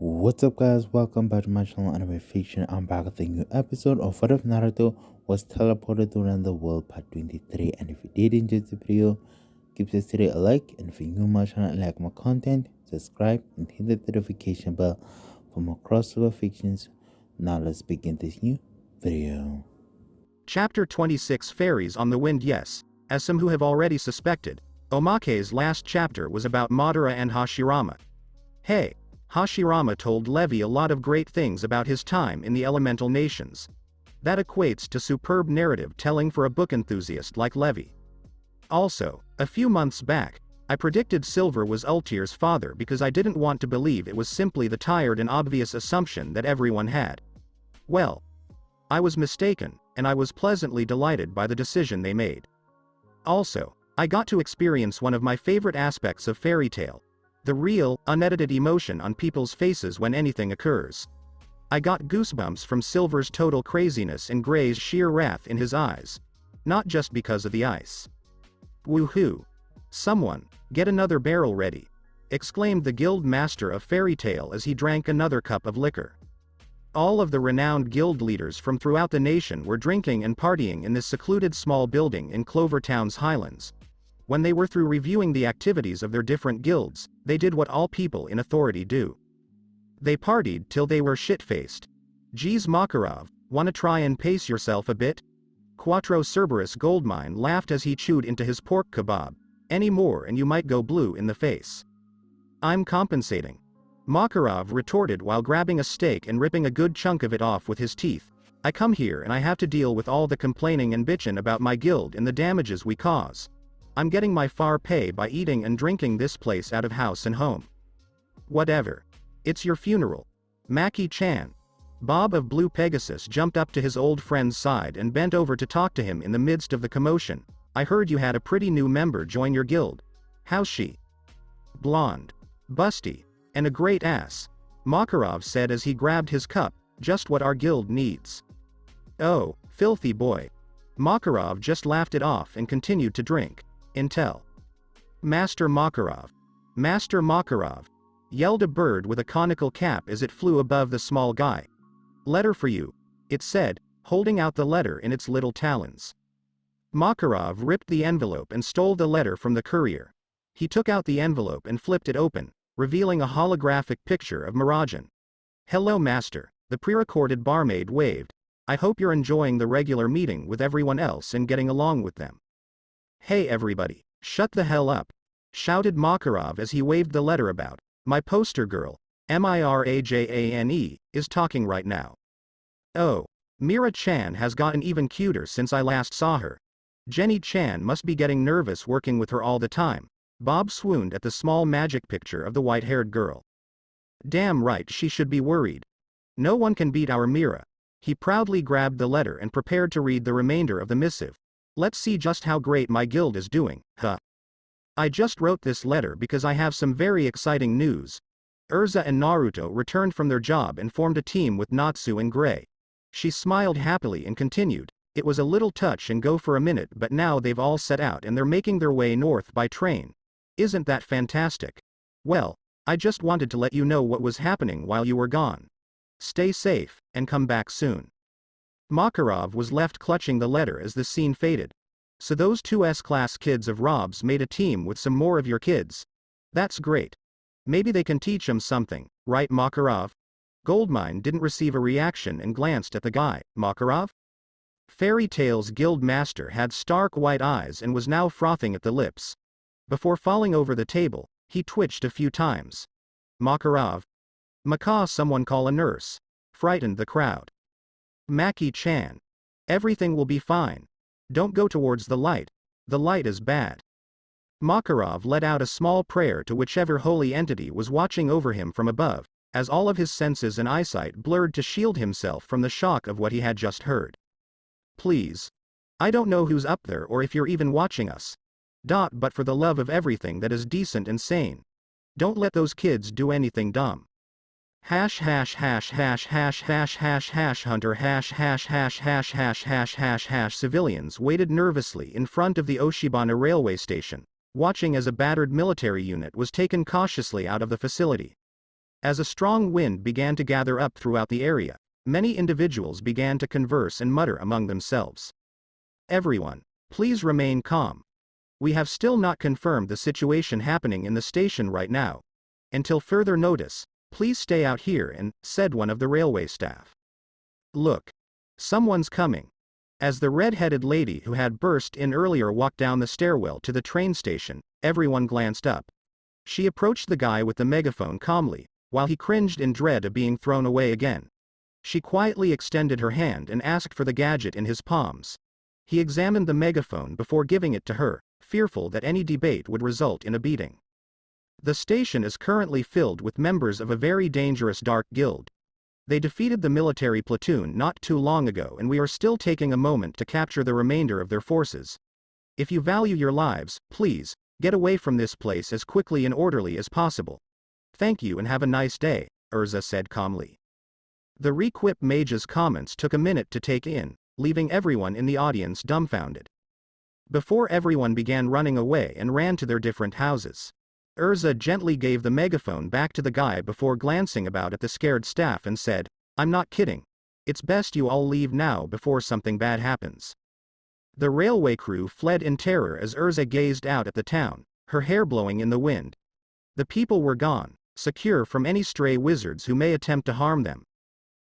What's up guys, welcome back to my channel Anime Fiction. I'm back with a new episode of What If Naruto Was Teleported to Around the World Part 23. And if you did enjoy the video, give this video a like, and if you're new to my channel and like my content, subscribe and hit the notification bell for more crossover fictions. Now let's begin this new video. Chapter 26 Fairies on the Wind. Yes, as some who have already suspected, Omake's last chapter was about Madara and Hashirama. Hey, Hashirama told Levy a lot of great things about his time in the elemental nations. That equates to superb narrative telling for a book enthusiast like Levy. Also, a few months back, I predicted Silver was Ultier's father because I didn't want to believe it was simply the tired and obvious assumption that everyone had. Well, I was mistaken, and I was pleasantly delighted by the decision they made. Also, I got to experience one of my favorite aspects of fairy tale. The real, unedited emotion on people's faces when anything occurs. I got goosebumps from Silver's total craziness and Gray's sheer wrath in his eyes. Not just because of the ice. Woohoo! Someone, get another barrel ready! Exclaimed the guild master of fairy tale as he drank another cup of liquor. All of the renowned guild leaders from throughout the nation were drinking and partying in this secluded small building in Clovertown's Highlands. When they were through reviewing the activities of their different guilds, they did what all people in authority do. They partied till they were shit-faced. Geez Makarov, wanna try and pace yourself a bit? Quattro Cerberus Goldmine laughed as he chewed into his pork kebab. Any more and you might go blue in the face. I'm compensating. Makarov retorted while grabbing a steak and ripping a good chunk of it off with his teeth. I come here and I have to deal with all the complaining and bitchin' about my guild and the damages we cause. I'm getting my fair pay by eating and drinking this place out of house and home. Whatever. It's your funeral. Maki-chan. Bob of Blue Pegasus jumped up to his old friend's side and bent over to talk to him in the midst of the commotion. I heard you had a pretty new member join your guild. How's she? Blonde. Busty. And a great ass. Makarov said as he grabbed his cup, just what our guild needs. Oh, filthy boy. Makarov just laughed it off and continued to drink. Intel. Master Makarov. Master Makarov. Yelled a bird with a conical cap as it flew above the small guy. Letter for you, it said, holding out the letter in its little talons. Makarov ripped the envelope and stole the letter from the courier. He took out the envelope and flipped it open, revealing a holographic picture of Mirajan. Hello master, the pre-recorded barmaid waved. I hope you're enjoying the regular meeting with everyone else and getting along with them. Hey everybody, shut the hell up, shouted Makarov as he waved the letter about. My poster girl, Mirajane, is talking right now. Oh, Mira-chan has gotten even cuter since I last saw her. Jenny-chan must be getting nervous working with her all the time. Bob swooned at the small magic picture of the white-haired girl. Damn right she should be worried. No one can beat our Mira. He proudly grabbed the letter and prepared to read the remainder of the missive. Let's see just how great my guild is doing, huh? I just wrote this letter because I have some very exciting news. Urza and Naruto returned from their job and formed a team with Natsu and Gray. She smiled happily and continued, it was a little touch and go for a minute but now they've all set out and they're making their way north by train. Isn't that fantastic? Well, I just wanted to let you know what was happening while you were gone. Stay safe, and come back soon. Makarov was left clutching the letter as the scene faded. So those two S-class kids of Rob's made a team with some more of your kids. That's great. Maybe they can teach 'em something, right Makarov? Goldmine didn't receive a reaction and glanced at the guy. Makarov? Fairy Tale's guild master had stark white eyes and was now frothing at the lips. Before falling over the table, he twitched a few times. Makarov. Macaw someone call a nurse. Frightened the crowd. Maki-chan. Everything will be fine. Don't go towards the light is bad. Makarov let out a small prayer to whichever holy entity was watching over him from above, as all of his senses and eyesight blurred to shield himself from the shock of what he had just heard. Please. I don't know who's up there or if you're even watching us. But for the love of everything that is decent and sane, don't let those kids do anything dumb. Hash hash hash hash hash hash hash hash hunter hash hash hash hash hash hash hash hash civilians waited nervously in front of the Oshibana railway station, watching as a battered military unit was taken cautiously out of the facility. As a strong wind began to gather up throughout the area, many individuals began to converse and mutter among themselves. Everyone, please remain calm. We have still not confirmed the situation happening in the station right now. Until further notice, please stay out here said one of the railway staff. Look. Someone's coming. As the red-headed lady who had burst in earlier walked down the stairwell to the train station, everyone glanced up. She approached the guy with the megaphone calmly, while he cringed in dread of being thrown away again. She quietly extended her hand and asked for the gadget in his palms. He examined the megaphone before giving it to her, fearful that any debate would result in a beating. The station is currently filled with members of a very dangerous dark guild. They defeated the military platoon not too long ago, and we are still taking a moment to capture the remainder of their forces. If you value your lives, please, get away from this place as quickly and orderly as possible. Thank you and have a nice day, Urza said calmly. The re-equipped mage's comments took a minute to take in, leaving everyone in the audience dumbfounded. Before everyone began running away and ran to their different houses, Urza gently gave the megaphone back to the guy before glancing about at the scared staff and said, I'm not kidding. It's best you all leave now before something bad happens. The railway crew fled in terror as Urza gazed out at the town, her hair blowing in the wind. The people were gone, secure from any stray wizards who may attempt to harm them.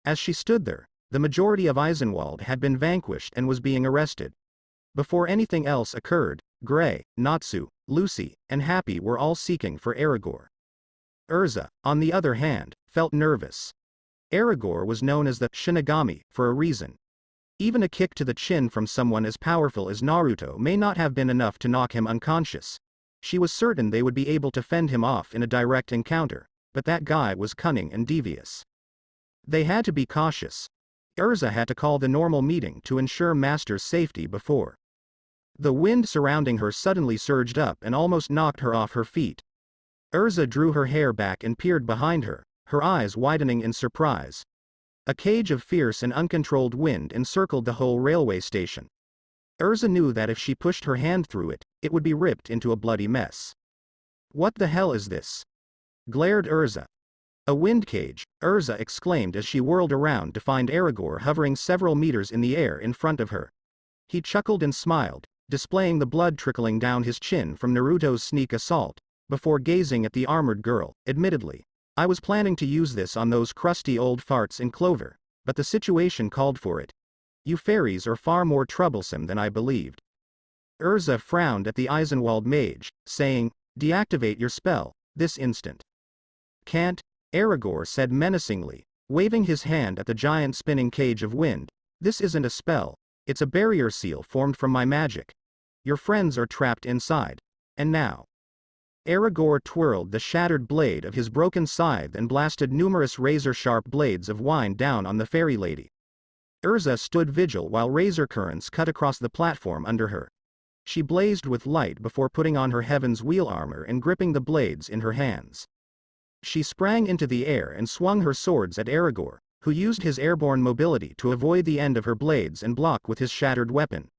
As she stood there, the majority of Eisenwald had been vanquished and was being arrested. Before anything else occurred, Gray, Natsu, Lucy, and Happy were all seeking for Aragorn. Urza, on the other hand, felt nervous. Aragorn was known as the Shinigami for a reason. Even a kick to the chin from someone as powerful as Naruto may not have been enough to knock him unconscious. She was certain they would be able to fend him off in a direct encounter, but that guy was cunning and devious. They had to be cautious. Urza had to call the normal meeting to ensure Master's safety before. The wind surrounding her suddenly surged up and almost knocked her off her feet. Urza drew her hair back and peered behind her, her eyes widening in surprise. A cage of fierce and uncontrolled wind encircled the whole railway station. Urza knew that if she pushed her hand through it, it would be ripped into a bloody mess. What the hell is this? Glared Urza. A wind cage, Urza exclaimed as she whirled around to find Aragorn hovering several meters in the air in front of her. He chuckled and smiled, displaying the blood trickling down his chin from Naruto's sneak assault, before gazing at the armored girl. Admittedly, I was planning to use this on those crusty old farts in Clover, but the situation called for it. You fairies are far more troublesome than I believed. Urza frowned at the Eisenwald mage, saying, deactivate your spell, this instant. Can't, Aragorn said menacingly, waving his hand at the giant spinning cage of wind. This isn't a spell, it's a barrier seal formed from my magic. Your friends are trapped inside. And now. Aragorn twirled the shattered blade of his broken scythe and blasted numerous razor-sharp blades of wine down on the fairy lady. Urza stood vigil while razor currents cut across the platform under her. She blazed with light before putting on her Heaven's Wheel armor and gripping the blades in her hands. She sprang into the air and swung her swords at Aragorn, who used his airborne mobility to avoid the end of her blades and block with his shattered weapon.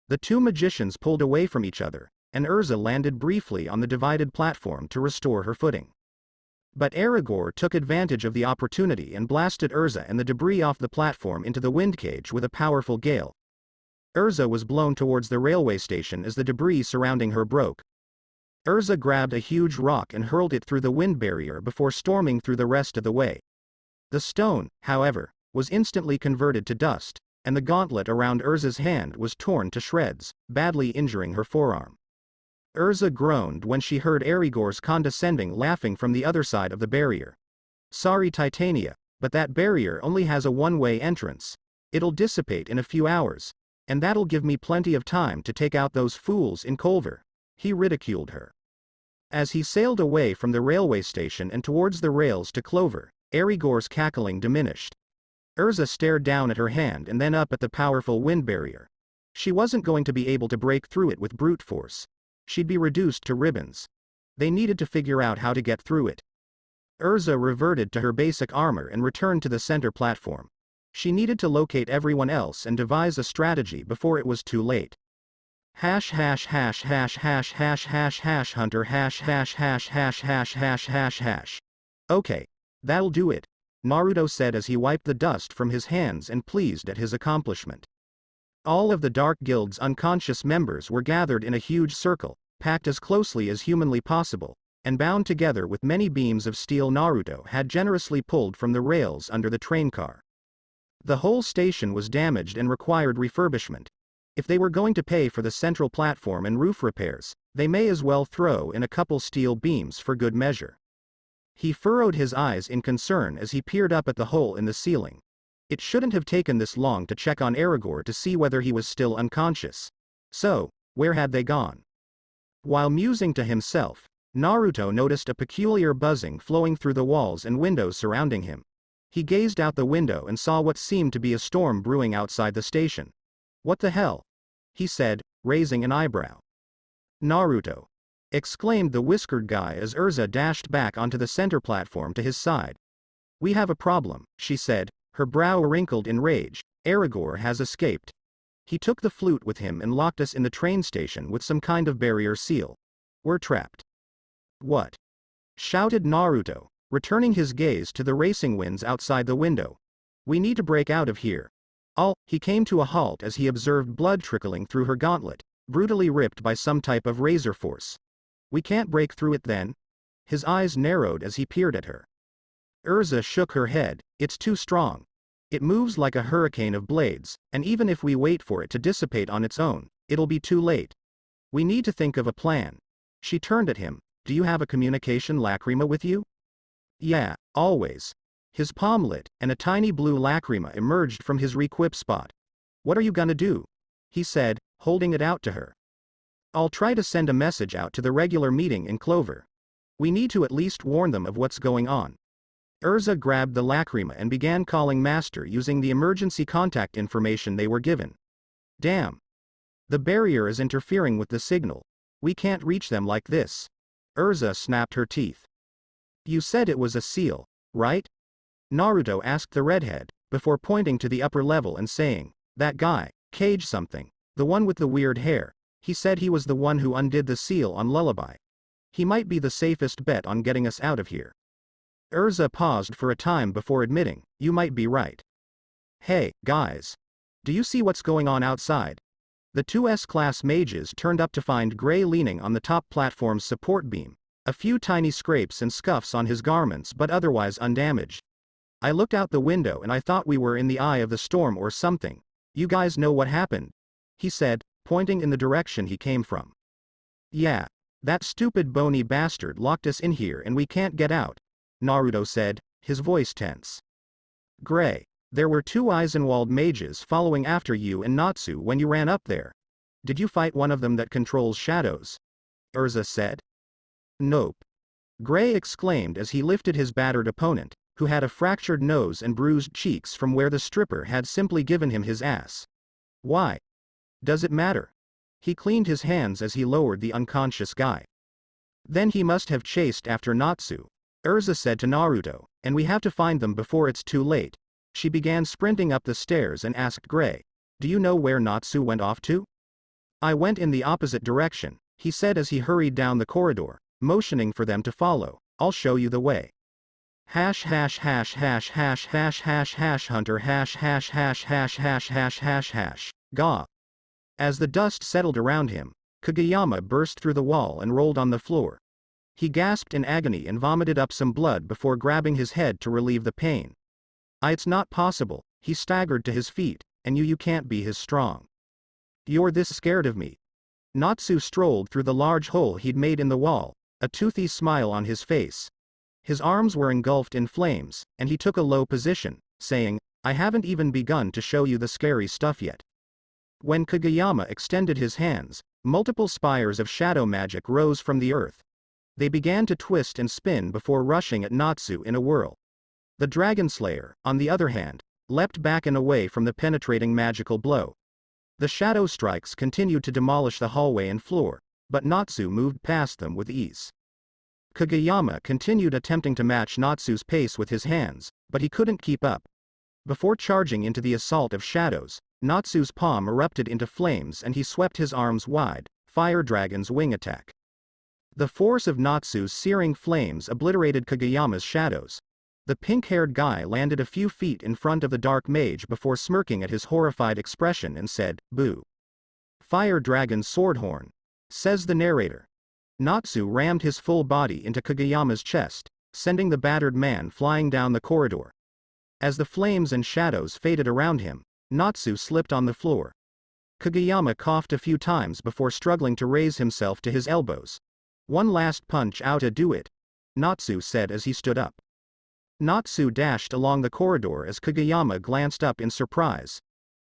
The two magicians pulled away from each other, and Urza landed briefly on the divided platform to restore her footing. But Aragorn took advantage of the opportunity and blasted Urza and the debris off the platform into the wind cage with a powerful gale. Urza was blown towards the railway station as the debris surrounding her broke. Urza grabbed a huge rock and hurled it through the wind barrier before storming through the rest of the way. The stone, however, was instantly converted to dust, and the gauntlet around Urza's hand was torn to shreds, badly injuring her forearm. Urza groaned when she heard Aragorn's condescending laughing from the other side of the barrier. Sorry Titania, but that barrier only has a one-way entrance. It'll dissipate in a few hours, and that'll give me plenty of time to take out those fools in Culver. He ridiculed her. As he sailed away from the railway station and towards the rails to Clover, Aragorn's cackling diminished. Urza stared down at her hand and then up at the powerful wind barrier. She wasn't going to be able to break through it with brute force. She'd be reduced to ribbons. They needed to figure out how to get through it. Urza reverted to her basic armor and returned to the center platform. She needed to locate everyone else and devise a strategy before it was too late. Hash hash hash hash hash hash hash hash hunter hash hash hash hash hash hash hash hash. Okay. That'll do it, Naruto said as he wiped the dust from his hands and pleased at his accomplishment. All of the Dark Guild's unconscious members were gathered in a huge circle, packed as closely as humanly possible, and bound together with many beams of steel Naruto had generously pulled from the rails under the train car. The whole station was damaged and required refurbishment. If they were going to pay for the central platform and roof repairs, they may as well throw in a couple steel beams for good measure. He furrowed his eyes in concern as he peered up at the hole in the ceiling. It shouldn't have taken this long to check on Aragorn to see whether he was still unconscious. So, where had they gone? While musing to himself, Naruto noticed a peculiar buzzing flowing through the walls and windows surrounding him. He gazed out the window and saw what seemed to be a storm brewing outside the station. What the hell? He said, raising an eyebrow. Naruto! Exclaimed the whiskered guy as Urza dashed back onto the center platform to his side. We have a problem, she said, her brow wrinkled in rage. Aragorn has escaped. He took the flute with him and locked us in the train station with some kind of barrier seal. We're trapped. What? Shouted Naruto, returning his gaze to the racing winds outside the window. We need to break out of here. He came to a halt as he observed blood trickling through her gauntlet, brutally ripped by some type of razor force. We can't break through it then? His eyes narrowed as he peered at her. Urza shook her head. It's too strong. It moves like a hurricane of blades, and even if we wait for it to dissipate on its own, it'll be too late. We need to think of a plan. She turned at him. Do you have a communication lacrima with you? Yeah, always. His palm lit, and a tiny blue lacrima emerged from his requip spot. What are you gonna do? He said, holding it out to her. I'll try to send a message out to the regular meeting in Clover. We need to at least warn them of what's going on. Urza grabbed the lacrima and began calling Master using the emergency contact information they were given. Damn. The barrier is interfering with the signal. We can't reach them like this. Urza snapped her teeth. You said it was a seal, right? Naruto asked the redhead, before pointing to the upper level and saying, that guy, Cage something, the one with the weird hair, he said he was the one who undid the seal on Lullaby. He might be the safest bet on getting us out of here. Urza paused for a time before admitting, you might be right. Hey, guys. Do you see what's going on outside? The two S-class mages turned up to find Gray leaning on the top platform's support beam, a few tiny scrapes and scuffs on his garments but otherwise undamaged. I looked out the window and I thought we were in the eye of the storm or something. You guys know what happened? He said, pointing in the direction he came from. Yeah. That stupid bony bastard locked us in here and we can't get out, Naruto said, his voice tense. Gray. There were two Eisenwald mages following after you and Natsu when you ran up there. Did you fight one of them that controls shadows? Urza said. Nope. Gray exclaimed as he lifted his battered opponent, who had a fractured nose and bruised cheeks from where the stripper had simply given him his ass. Why? Does it matter? He cleaned his hands as he lowered the unconscious guy. Then he must have chased after Natsu, Urza said to Naruto, and we have to find them before it's too late. She began sprinting up the stairs and asked Gray, do you know where Natsu went off to? I went in the opposite direction, he said as he hurried down the corridor, motioning for them to follow. I'll show you the way. Hash hash hash hash hash hash hash hash hunter hash hash hash hash hash hash hash hash. Gah. As the dust settled around him, Kageyama burst through the wall and rolled on the floor. He gasped in agony and vomited up some blood before grabbing his head to relieve the pain. It's not possible, he staggered to his feet, and you can't be his strong. You're this scared of me. Natsu strolled through the large hole he'd made in the wall, a toothy smile on his face. His arms were engulfed in flames, and he took a low position, saying, I haven't even begun to show you the scary stuff yet. When Kageyama extended his hands, multiple spires of shadow magic rose from the earth. They began to twist and spin before rushing at Natsu in a whirl. The Dragon Slayer, on the other hand, leapt back and away from the penetrating magical blow. The shadow strikes continued to demolish the hallway and floor, but Natsu moved past them with ease. Kageyama continued attempting to match Natsu's pace with his hands, but he couldn't keep up. Before charging into the assault of shadows, Natsu's palm erupted into flames and he swept his arms wide, Fire Dragon's wing attack. The force of Natsu's searing flames obliterated Kageyama's shadows. The pink-haired guy landed a few feet in front of the dark mage before smirking at his horrified expression and said, "Boo. Fire dragon swordhorn," says the narrator. Natsu rammed his full body into Kageyama's chest, sending the battered man flying down the corridor. As the flames and shadows faded around him, Natsu slipped on the floor. Kageyama coughed a few times before struggling to raise himself to his elbows. "One last punch out to do it," Natsu said as he stood up. Natsu dashed along the corridor as Kageyama glanced up in surprise.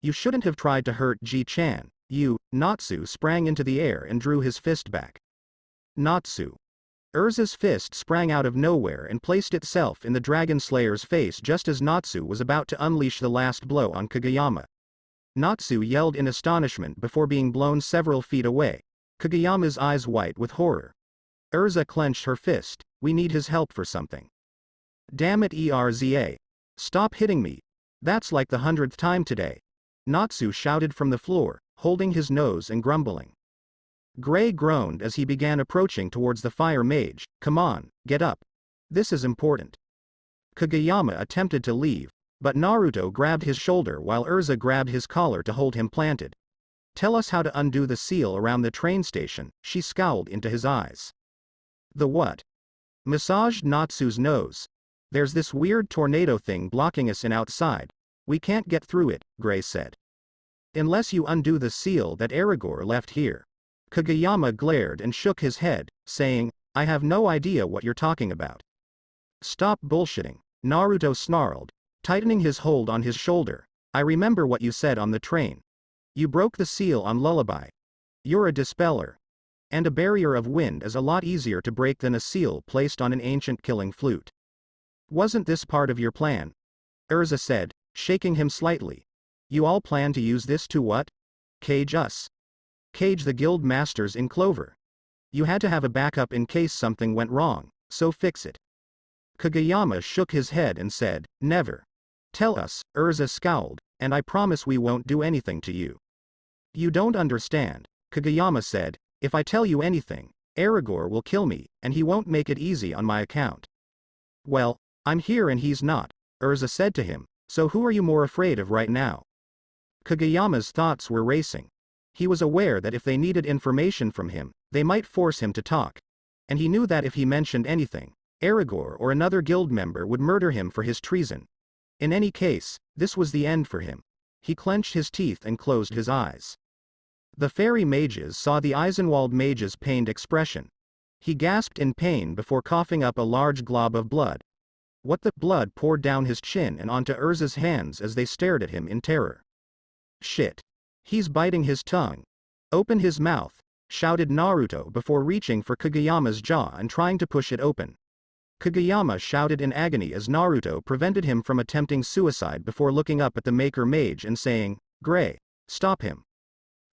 "You shouldn't have tried to hurt Ji-chan, you." Natsu sprang into the air and drew his fist back. Natsu. Urza's fist sprang out of nowhere and placed itself in the Dragon Slayer's face just as Natsu was about to unleash the last blow on Kageyama. Natsu yelled in astonishment before being blown several feet away, Kageyama's eyes white with horror. Urza clenched her fist. "We need his help for something." "Damn it, Erza. Stop hitting me. That's like the 100th time today," Natsu shouted from the floor, holding his nose and grumbling. Gray groaned as he began approaching towards the fire mage. "Come on, get up. This is important." Kageyama attempted to leave, but Naruto grabbed his shoulder while Urza grabbed his collar to hold him planted. "Tell us how to undo the seal around the train station," she scowled into his eyes. "The what?" Massaged Natsu's nose. "There's this weird tornado thing blocking us in outside. We can't get through it," Gray said. "Unless you undo the seal that Aragorn left here." Kageyama glared and shook his head, saying, "I have no idea what you're talking about." "Stop bullshitting," Naruto snarled, tightening his hold on his shoulder. "I remember what you said on the train. You broke the seal on Lullaby. You're a dispeller. And a barrier of wind is a lot easier to break than a seal placed on an ancient killing flute. Wasn't this part of your plan?" Urza said, shaking him slightly. "You all plan to use this to what? Cage us? Cage the guild masters in Clover? You had to have a backup in case something went wrong, so fix it." Kageyama shook his head and said, "Never. Tell us," Urza scowled, "and I promise we won't do anything to you." "You don't understand," Kageyama said. "If I tell you anything, Aragorn will kill me, and he won't make it easy on my account." "Well, I'm here and he's not," Urza said to him, "so who are you more afraid of right now?" Kageyama's thoughts were racing. He was aware that if they needed information from him, they might force him to talk. And he knew that if he mentioned anything, Aragorn or another guild member would murder him for his treason. In any case, this was the end for him. He clenched his teeth and closed his eyes. The fairy mages saw the Eisenwald mage's pained expression. He gasped in pain before coughing up a large glob of blood. What the blood poured down his chin and onto Urza's hands as they stared at him in terror. "Shit. He's biting his tongue. Open his mouth," shouted Naruto before reaching for Kageyama's jaw and trying to push it open. Kageyama shouted in agony as Naruto prevented him from attempting suicide before looking up at the Maker Mage and saying, "Gray, stop him."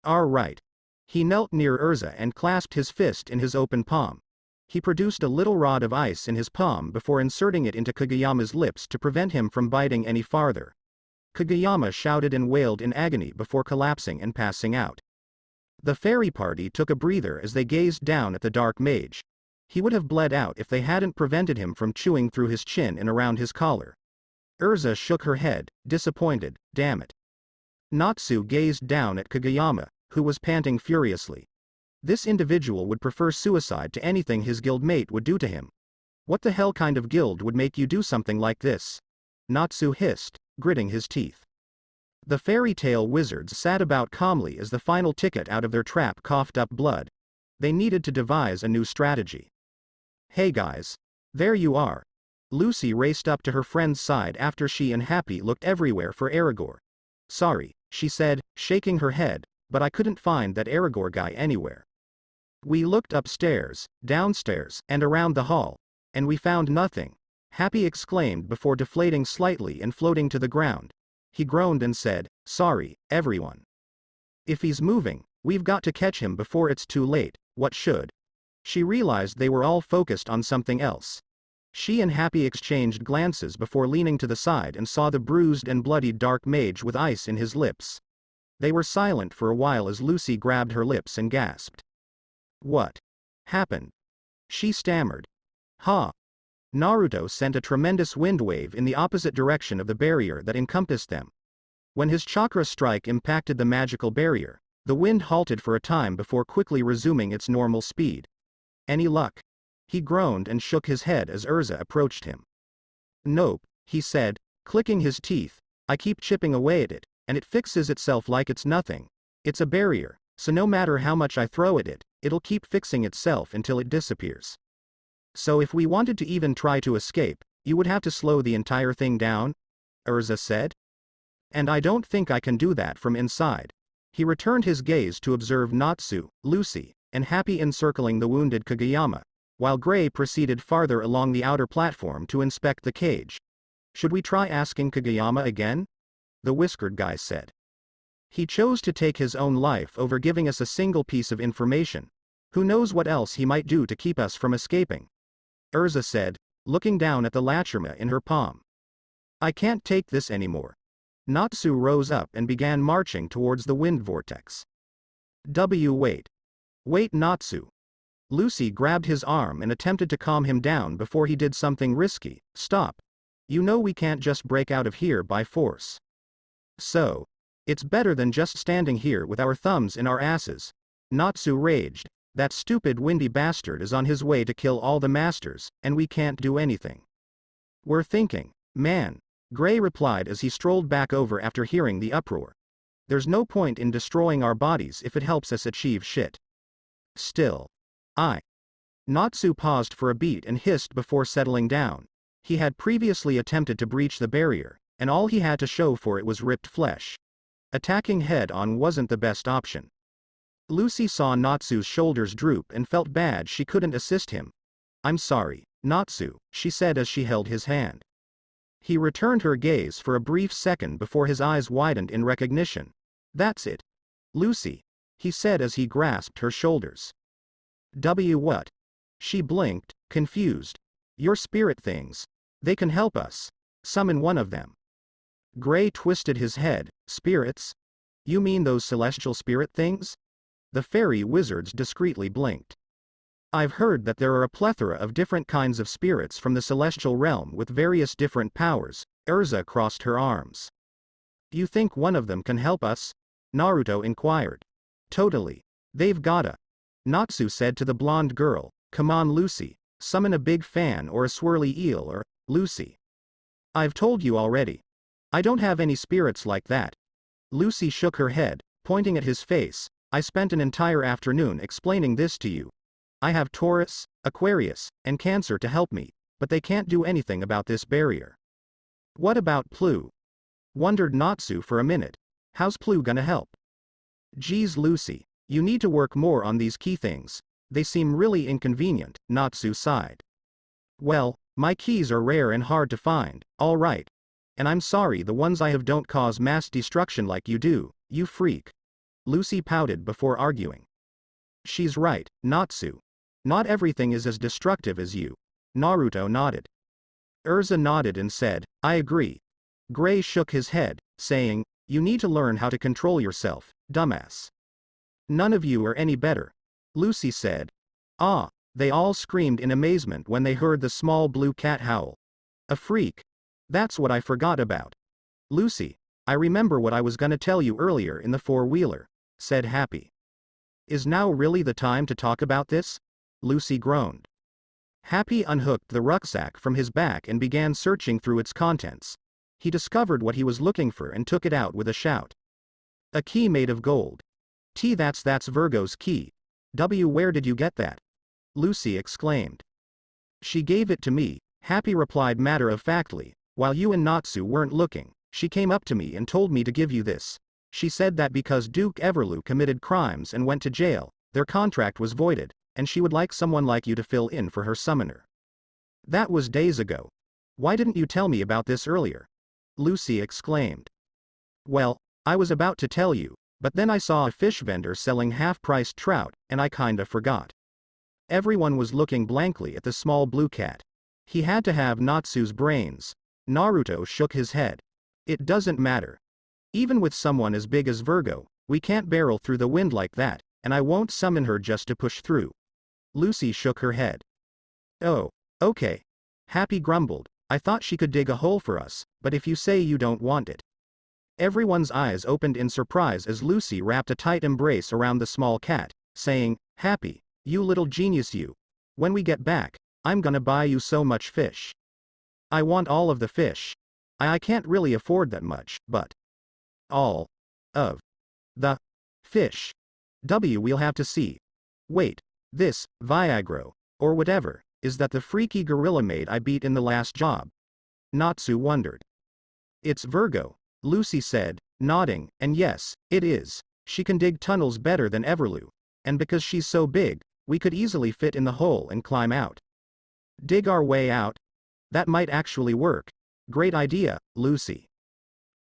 "All right." He knelt near Urza and clasped his fist in his open palm. He produced a little rod of ice in his palm before inserting it into Kageyama's lips to prevent him from biting any farther. Kageyama shouted and wailed in agony before collapsing and passing out. The fairy party took a breather as they gazed down at the dark mage. He would have bled out if they hadn't prevented him from chewing through his chin and around his collar. Urza shook her head, disappointed. "Damn it." Natsu gazed down at Kageyama, who was panting furiously. This individual would prefer suicide to anything his guildmate would do to him. "What the hell kind of guild would make you do something like this?" Natsu hissed, gritting his teeth. The fairy tale wizards sat about calmly as the final ticket out of their trap coughed up blood. They needed to devise a new strategy. "Hey guys. There you are." Lucy raced up to her friend's side after she and Happy looked everywhere for Aragorn. "Sorry," she said, shaking her head, "but I couldn't find that Aragorn guy anywhere. We looked upstairs, downstairs, and around the hall, and we found nothing," Happy exclaimed before deflating slightly and floating to the ground. He groaned and said, "Sorry, everyone. If he's moving, we've got to catch him before it's too late." "What should?" She realized they were all focused on something else. She and Happy exchanged glances before leaning to the side and saw the bruised and bloodied dark mage with ice in his lips. They were silent for a while as Lucy grabbed her lips and gasped. "What happened?" She stammered. "Huh. Naruto sent a tremendous wind wave in the opposite direction of the barrier that encompassed them. When his chakra strike impacted the magical barrier, the wind halted for a time before quickly resuming its normal speed. Any luck? He groaned and shook his head as Urza approached him. Nope, he said, clicking his teeth. I keep chipping away at it, and it fixes itself like it's nothing. It's a barrier, so no matter how much I throw at it, it'll keep fixing itself until it disappears. So if we wanted to even try to escape, you would have to slow the entire thing down? Urza said. And I don't think I can do that from inside. He returned his gaze to observe Natsu, Lucy, and Happy encircling the wounded Kageyama, while Gray proceeded farther along the outer platform to inspect the cage. Should we try asking Kageyama again? The whiskered guy said. He chose to take his own life over giving us a single piece of information. Who knows what else he might do to keep us from escaping? Urza said, looking down at the lacerma in her palm. I can't take this anymore. Natsu rose up and began marching towards the wind vortex. Wait. Wait, Natsu. Lucy grabbed his arm and attempted to calm him down before he did something risky. Stop. You know we can't just break out of here by force. So, it's better than just standing here with our thumbs in our asses. Natsu raged. That stupid windy bastard is on his way to kill all the masters, and we can't do anything. We're thinking, man, Gray replied as he strolled back over after hearing the uproar. There's no point in destroying our bodies if it helps us achieve shit. Still. Natsu paused for a beat and hissed before settling down. He had previously attempted to breach the barrier, and all he had to show for it was ripped flesh. Attacking head-on wasn't the best option. Lucy saw Natsu's shoulders droop and felt bad she couldn't assist him. I'm sorry, Natsu, she said as she held his hand. He returned her gaze for a brief second before his eyes widened in recognition. That's it. Lucy, he said as he grasped her shoulders. What? She blinked, confused. Your spirit things. They can help us. Summon one of them. Gray twisted his head. Spirits? You mean those celestial spirit things? The fairy wizards discreetly blinked. I've heard that there are a plethora of different kinds of spirits from the celestial realm with various different powers. Urza crossed her arms. You think one of them can help us? Naruto inquired. Totally. They've gotta. Natsu said to the blonde girl, come on Lucy, summon a big fan or a swirly eel or, Lucy. I've told you already. I don't have any spirits like that. Lucy shook her head, pointing at his face. I spent an entire afternoon explaining this to you. I have Taurus, Aquarius, and Cancer to help me, but they can't do anything about this barrier. What about Plu? Wondered Natsu for a minute. How's Plu gonna help? Geez Lucy, you need to work more on these key things. They seem really inconvenient, Natsu sighed. Well, my keys are rare and hard to find, alright. And I'm sorry the ones I have don't cause mass destruction like you do, you freak. Lucy pouted before arguing. She's right, Natsu. Not everything is as destructive as you. Naruto nodded. Urza nodded and said, I agree. Gray shook his head, saying, you need to learn how to control yourself, dumbass. None of you are any better. Lucy said. Ah, they all screamed in amazement when they heard the small blue cat howl. A freak. That's what I forgot about. Lucy, I remember what I was gonna tell you earlier in the four-wheeler, said Happy. Is now really the time to talk about this? Lucy groaned. Happy unhooked the rucksack from his back and began searching through its contents. He discovered what he was looking for and took it out with a shout. A key made of gold. That's Virgo's key. Where did you get that? Lucy exclaimed. She gave it to me, Happy replied matter-of-factly, while you and Natsu weren't looking. She came up to me and told me to give you this. She said that because Duke Everlu committed crimes and went to jail, their contract was voided, and she would like someone like you to fill in for her summoner. That was days ago. Why didn't you tell me about this earlier? Lucy exclaimed. Well, I was about to tell you, but then I saw a fish vendor selling half-priced trout, and I kinda forgot. Everyone was looking blankly at the small blue cat. He had to have Natsu's brains. Naruto shook his head. It doesn't matter. Even with someone as big as Virgo, we can't barrel through the wind like that, and I won't summon her just to push through. Lucy shook her head. Oh, okay. Happy grumbled, I thought she could dig a hole for us, but if you say you don't want it. Everyone's eyes opened in surprise as Lucy wrapped a tight embrace around the small cat, saying, Happy, you little genius you. When we get back, I'm gonna buy you so much fish. I want all of the fish. I can't really afford that much, but all of the fish. We'll have to see. Wait, this, Viagra, or whatever, is that the freaky gorilla maid I beat in the last job? Natsu wondered. It's Virgo, Lucy said, nodding, and yes, it is. She can dig tunnels better than Everlu. And because she's so big, we could easily fit in the hole and climb out. Dig our way out? That might actually work. Great idea, Lucy.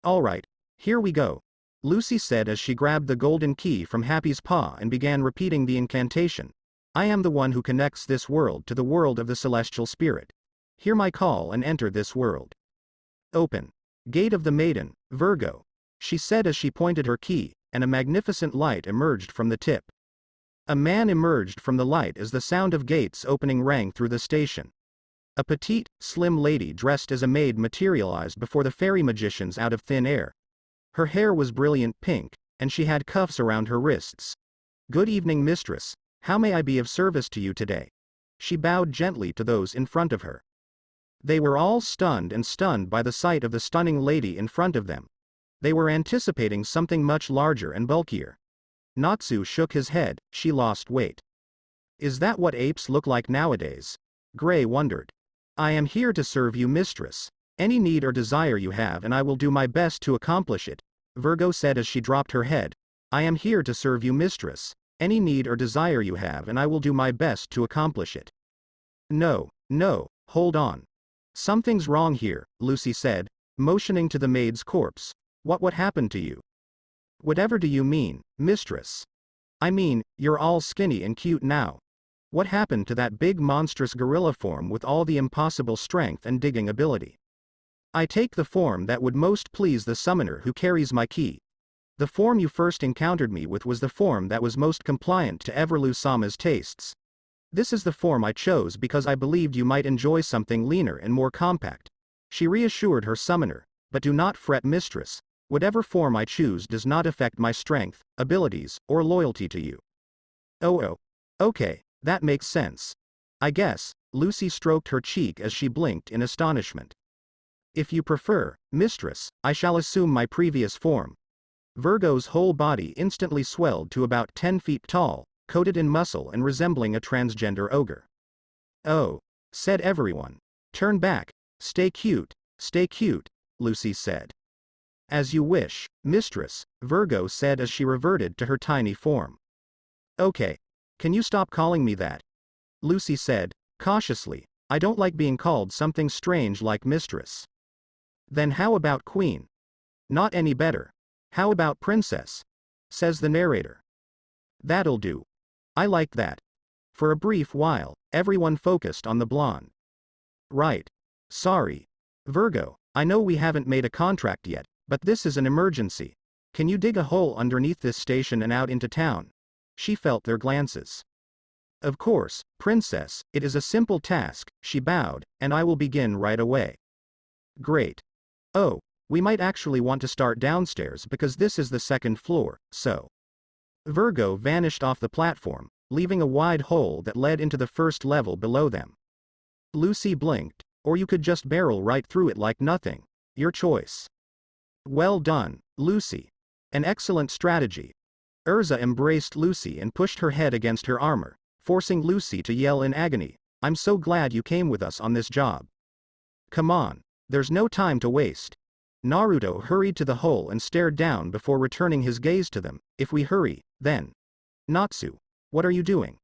Alright, here we go, Lucy said as she grabbed the golden key from Happy's paw and began repeating the incantation. I am the one who connects this world to the world of the celestial spirit. Hear my call and enter this world. Open. Gate of the Maiden, Virgo, she said as she pointed her key, and a magnificent light emerged from the tip. A man emerged from the light as the sound of gates opening rang through the station. A petite, slim lady dressed as a maid materialized before the fairy magicians out of thin air. Her hair was brilliant pink, and she had cuffs around her wrists. Good evening, mistress. How may I be of service to you today? She bowed gently to those in front of her. They were all stunned by the sight of the stunning lady in front of them. They were anticipating something much larger and bulkier. Natsu shook his head, she lost weight. Is that what apes look like nowadays? Gray wondered. I am here to serve you, mistress. Any need or desire you have and I will do my best to accomplish it, Virgo said as she dropped her head. I am here to serve you, mistress. Any need or desire you have and I will do my best to accomplish it. No, hold on. Something's wrong here, Lucy said, motioning to the maid's corpse. What happened to you? Whatever do you mean, mistress? I mean, you're all skinny and cute now. What happened to that big monstrous gorilla form with all the impossible strength and digging ability? I take the form that would most please the summoner who carries my key. The form you first encountered me with was the form that was most compliant to Everlu-sama's tastes. This is the form I chose because I believed you might enjoy something leaner and more compact. She reassured her summoner, but do not fret, mistress. Whatever form I choose does not affect my strength, abilities, or loyalty to you. Oh, okay, that makes sense. I guess, Lucy stroked her cheek as she blinked in astonishment. If you prefer, mistress, I shall assume my previous form. Virgo's whole body instantly swelled to about 10 feet tall, coated in muscle and resembling a transgender ogre. Oh, said everyone. Turn back, stay cute, Lucy said. As you wish, mistress, Virgo said as she reverted to her tiny form. Okay, can you stop calling me that? Lucy said, cautiously, I don't like being called something strange like mistress. Then how about queen? Not any better. How about princess? Says the narrator. That'll do. I like that. For a brief while, everyone focused on the blonde. Right. Sorry. Virgo, I know we haven't made a contract yet, but this is an emergency. Can you dig a hole underneath this station and out into town? She felt their glances. Of course, princess, it is a simple task, she bowed, and I will begin right away. Great. Oh, we might actually want to start downstairs because this is the second floor, so. Virgo vanished off the platform, leaving a wide hole that led into the first level below them. Lucy blinked, or you could just barrel right through it like nothing. Your choice. Well done, Lucy. An excellent strategy. Urza embraced Lucy and pushed her head against her armor, forcing Lucy to yell in agony, I'm so glad you came with us on this job. Come on, there's no time to waste. Naruto hurried to the hole and stared down before returning his gaze to them. If we hurry, then. Natsu, what are you doing?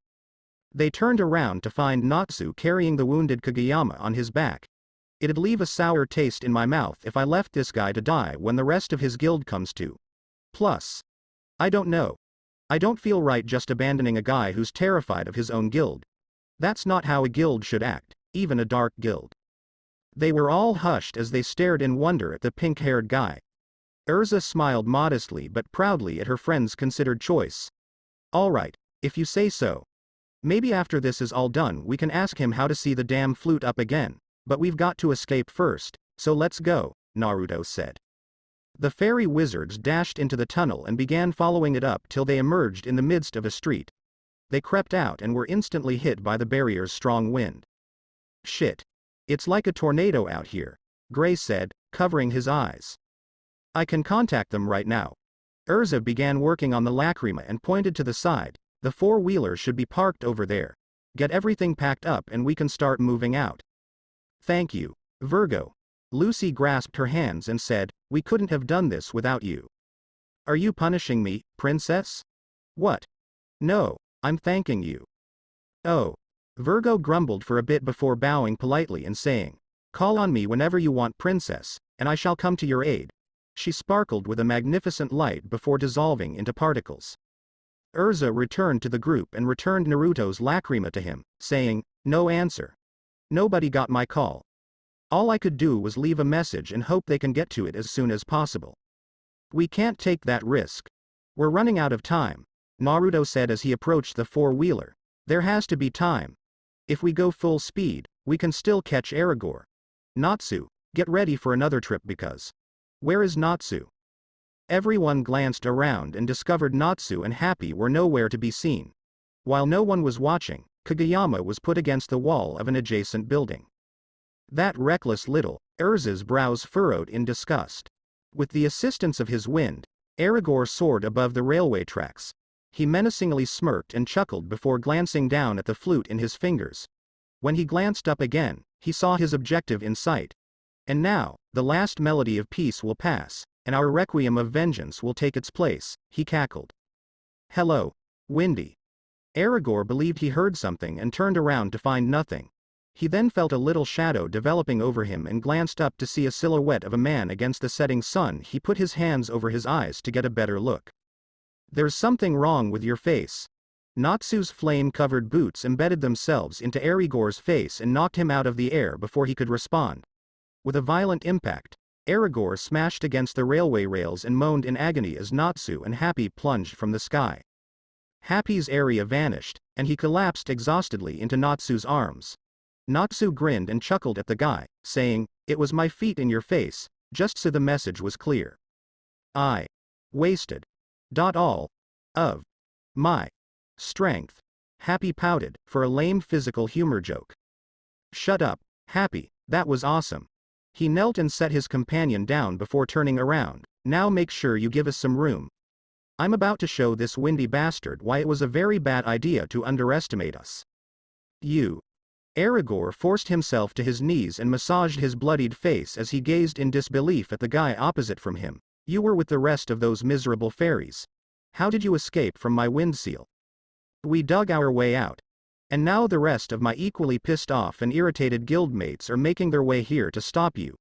They turned around to find Natsu carrying the wounded Kageyama on his back. It'd leave a sour taste in my mouth if I left this guy to die when the rest of his guild comes to. Plus, I don't know. I don't feel right just abandoning a guy who's terrified of his own guild. That's not how a guild should act, even a dark guild. They were all hushed as they stared in wonder at the pink-haired guy. Urza smiled modestly but proudly at her friend's considered choice. All right, if you say so. Maybe after this is all done we can ask him how to see the damn flute up again, But we've got to escape first, so let's go, Naruto said. The fairy wizards dashed into the tunnel and began following it up till they emerged in the midst of a street. They crept out and were instantly hit by the barrier's strong wind. Shit. It's like a tornado out here, Gray said, covering his eyes. I can contact them right now. Urza began working on the lacrima and pointed to the side. The four-wheeler should be parked over there. Get everything packed up and we can start moving out. Thank you, Virgo. Lucy grasped her hands and said, we couldn't have done this without you. Are you punishing me, princess? What? No, I'm thanking you. Oh. Virgo grumbled for a bit before bowing politely and saying, call on me whenever you want, princess, and I shall come to your aid. She sparkled with a magnificent light before dissolving into particles. Urza returned to the group and returned Naruto's lacrima to him, saying, no answer. Nobody got my call. All I could do was leave a message and hope they can get to it as soon as possible. We can't take that risk. We're running out of time, Naruto said as he approached the four-wheeler. There has to be time. If we go full speed, we can still catch Aragorn. Natsu, get ready for another trip because... Where is Natsu? Everyone glanced around and discovered Natsu and Happy were nowhere to be seen. While no one was watching, Kageyama was put against the wall of an adjacent building. That reckless little, Urza's brows furrowed in disgust. With the assistance of his wind, Aragorn soared above the railway tracks. He menacingly smirked and chuckled before glancing down at the flute in his fingers. When he glanced up again, he saw his objective in sight. And now, the last melody of peace will pass, and our requiem of vengeance will take its place, he cackled. Hello, Windy. Aragorn believed he heard something and turned around to find nothing. He then felt a little shadow developing over him and glanced up to see a silhouette of a man against the setting sun. He put his hands over his eyes to get a better look. There's something wrong with your face. Natsu's flame-covered boots embedded themselves into Aragorn's face and knocked him out of the air before he could respond. With a violent impact, Aragorn smashed against the railway rails and moaned in agony as Natsu and Happy plunged from the sky. Happy's area vanished, and he collapsed exhaustedly into Natsu's arms. Natsu grinned and chuckled at the guy, saying, it was my feet in your face, just so the message was clear. I wasted all of my strength. Happy pouted, for a lame physical humor joke. Shut up, Happy, that was awesome. He knelt and set his companion down before turning around. Now make sure you give us some room. I'm about to show this windy bastard why it was a very bad idea to underestimate us. You. Aragorn forced himself to his knees and massaged his bloodied face as he gazed in disbelief at the guy opposite from him. You were with the rest of those miserable fairies. How did you escape from my wind seal? We dug our way out. And now the rest of my equally pissed off and irritated guildmates are making their way here to stop you.